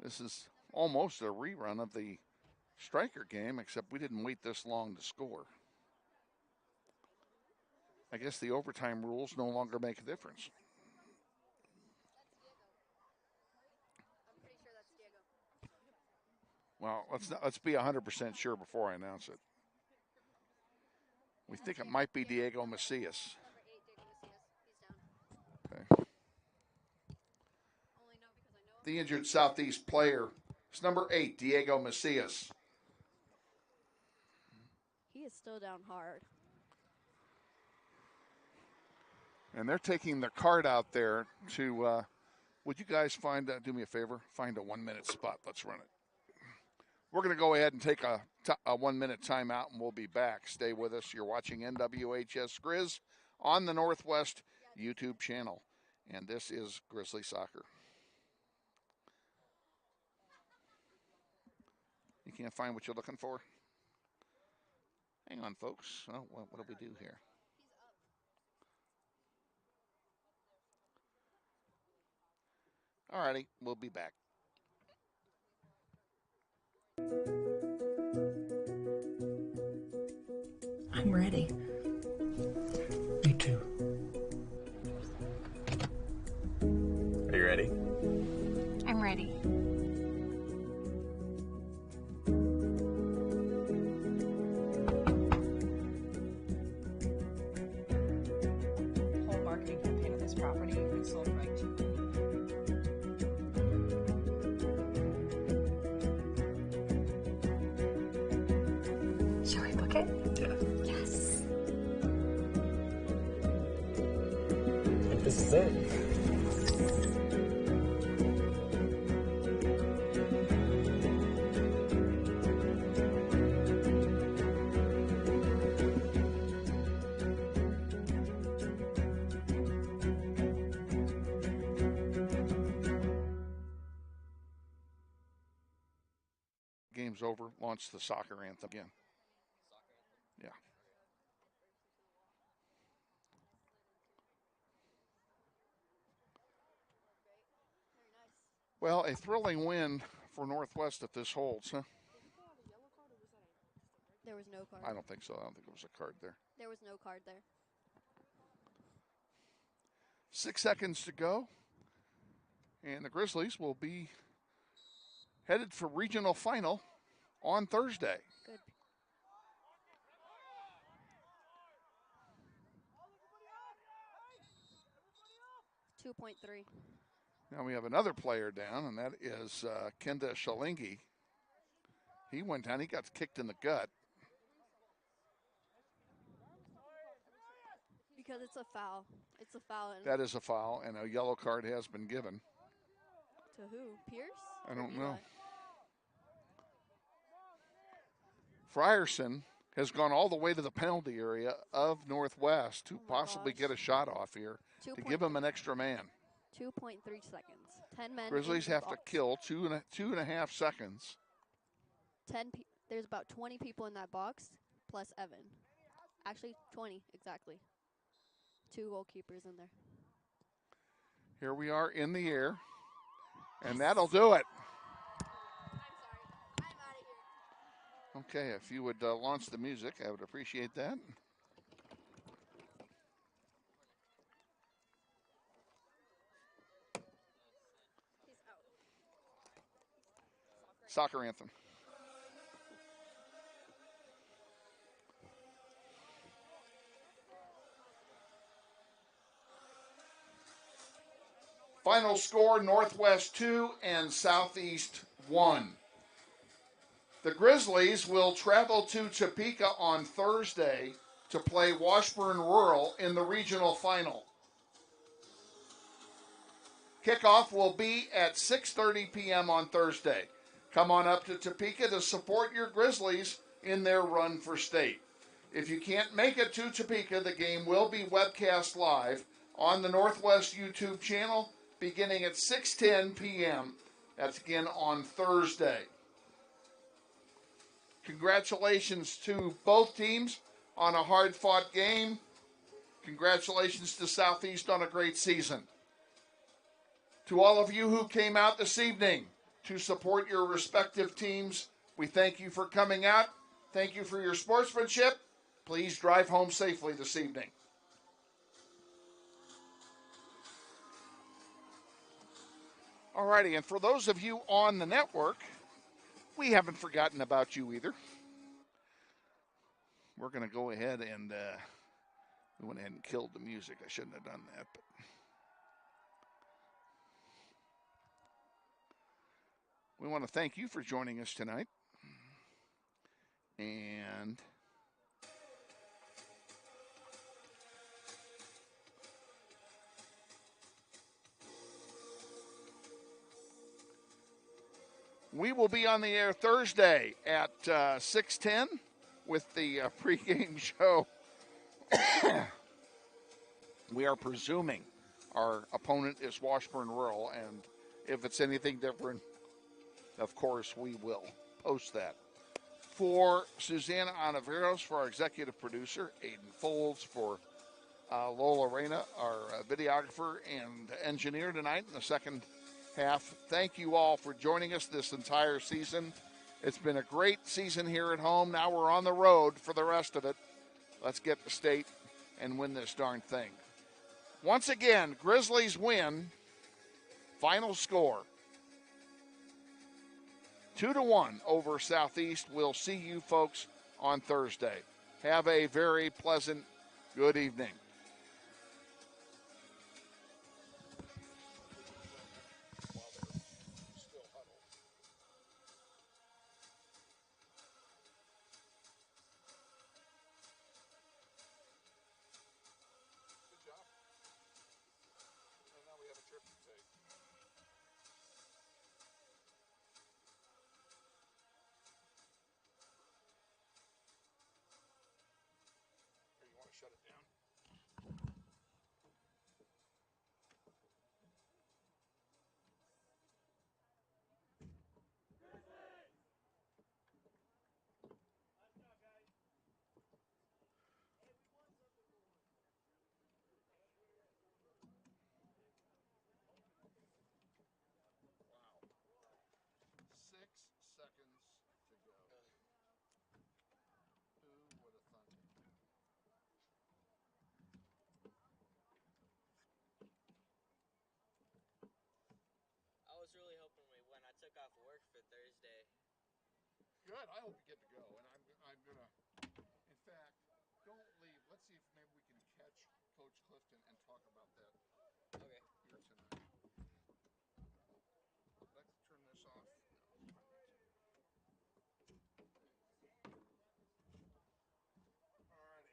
This is almost a rerun of the Striker game, except we didn't wait this long to score. I guess the overtime rules no longer make a difference. Well, let's be 100% sure before I announce it. We think it might be Diego Macias. Okay. The injured Southeast player is number 8, Diego Macias. He is still down hard. And they're taking the card out there to, would you guys do me a favor, find a 1-minute spot. Let's run it. We're going to go ahead and take a 1-minute timeout, and we'll be back. Stay with us. You're watching NWHS Grizz on the Northwest YouTube channel, and this is Grizzly Soccer. You can't find what you're looking for? Hang on, folks. Oh, what do we do here? All righty, we'll be back. I'm ready. Me too. Are you ready? I'm ready. Whole marketing campaign of this property and sold right to. Shall we book it? Yeah. Yes. I think this is it. Game's over. Launch the soccer anthem again. Yeah. Well, a thrilling win for Northwest if this holds, huh? There was no card. I don't think so. I don't think it was a card there. There was no card there. 6 seconds to go. And the Grizzlies will be headed for regional final on Thursday. Good. .3. Now we have another player down, and that is Kenda Shalingi. He went down. He got kicked in the gut. Because it's a foul. It's a foul. That is a foul, and a yellow card has been given. To who? Pierce? I don't know. Frierson has gone all the way to the penalty area of Northwest to possibly get a shot off here to give him an extra man. 2.3 seconds. 10 men. Grizzlies have to kill two and a half seconds. There's about 20 people in that box, plus Evan. Actually, 20, exactly. 2 goalkeepers in there. Here we are in the air, and that'll do it. Okay, if you would launch the music, I would appreciate that. Soccer anthem. Final score, Northwest 2 and Southeast 1. The Grizzlies will travel to Topeka on Thursday to play Washburn Rural in the regional final. Kickoff will be at 6:30 p.m. on Thursday. Come on up to Topeka to support your Grizzlies in their run for state. If you can't make it to Topeka, the game will be webcast live on the Northwest YouTube channel beginning at 6:10 p.m. That's again on Thursday. Congratulations to both teams on a hard-fought game. Congratulations to Southeast on a great season. To all of you who came out this evening to support your respective teams, we thank you for coming out. Thank you for your sportsmanship. Please drive home safely this evening. Alrighty, and for those of you on the network, we haven't forgotten about you either. We're going to go ahead and we went ahead and killed the music. I shouldn't have done that, but we want to thank you for joining us tonight. And we will be on the air Thursday at 6:10 with the pregame show. We are presuming our opponent is Washburn Rural, and if it's anything different, of course, we will post that. For Sussana Ontivertos, for our executive producer, Aiden Folds, for Lola Reyna, our videographer and engineer tonight in the second half. Thank you all for joining us this entire season. It's been a great season here at home. Now we're on the road for the rest of it. Let's get to state and win this darn thing. Once again, Grizzlies win. Final score 2-1 over Southeast. We'll see you folks on Thursday. Have a very pleasant good evening. Shut it down. good. I hope you get to go. And I'm gonna, in fact, don't leave. Let's see if maybe we can catch Coach Clifton and talk about that. Okay. Here tonight. Let's turn this off. Alrighty.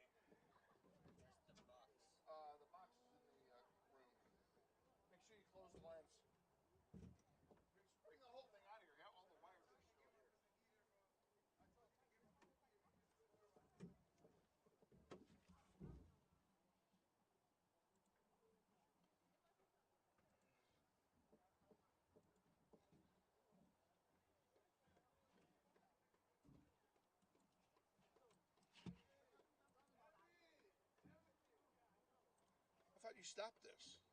Where's the box? The box is in the room. Make sure you close the lens. Bring the whole thing out of here. Have all the wires are still here. I thought you stopped this.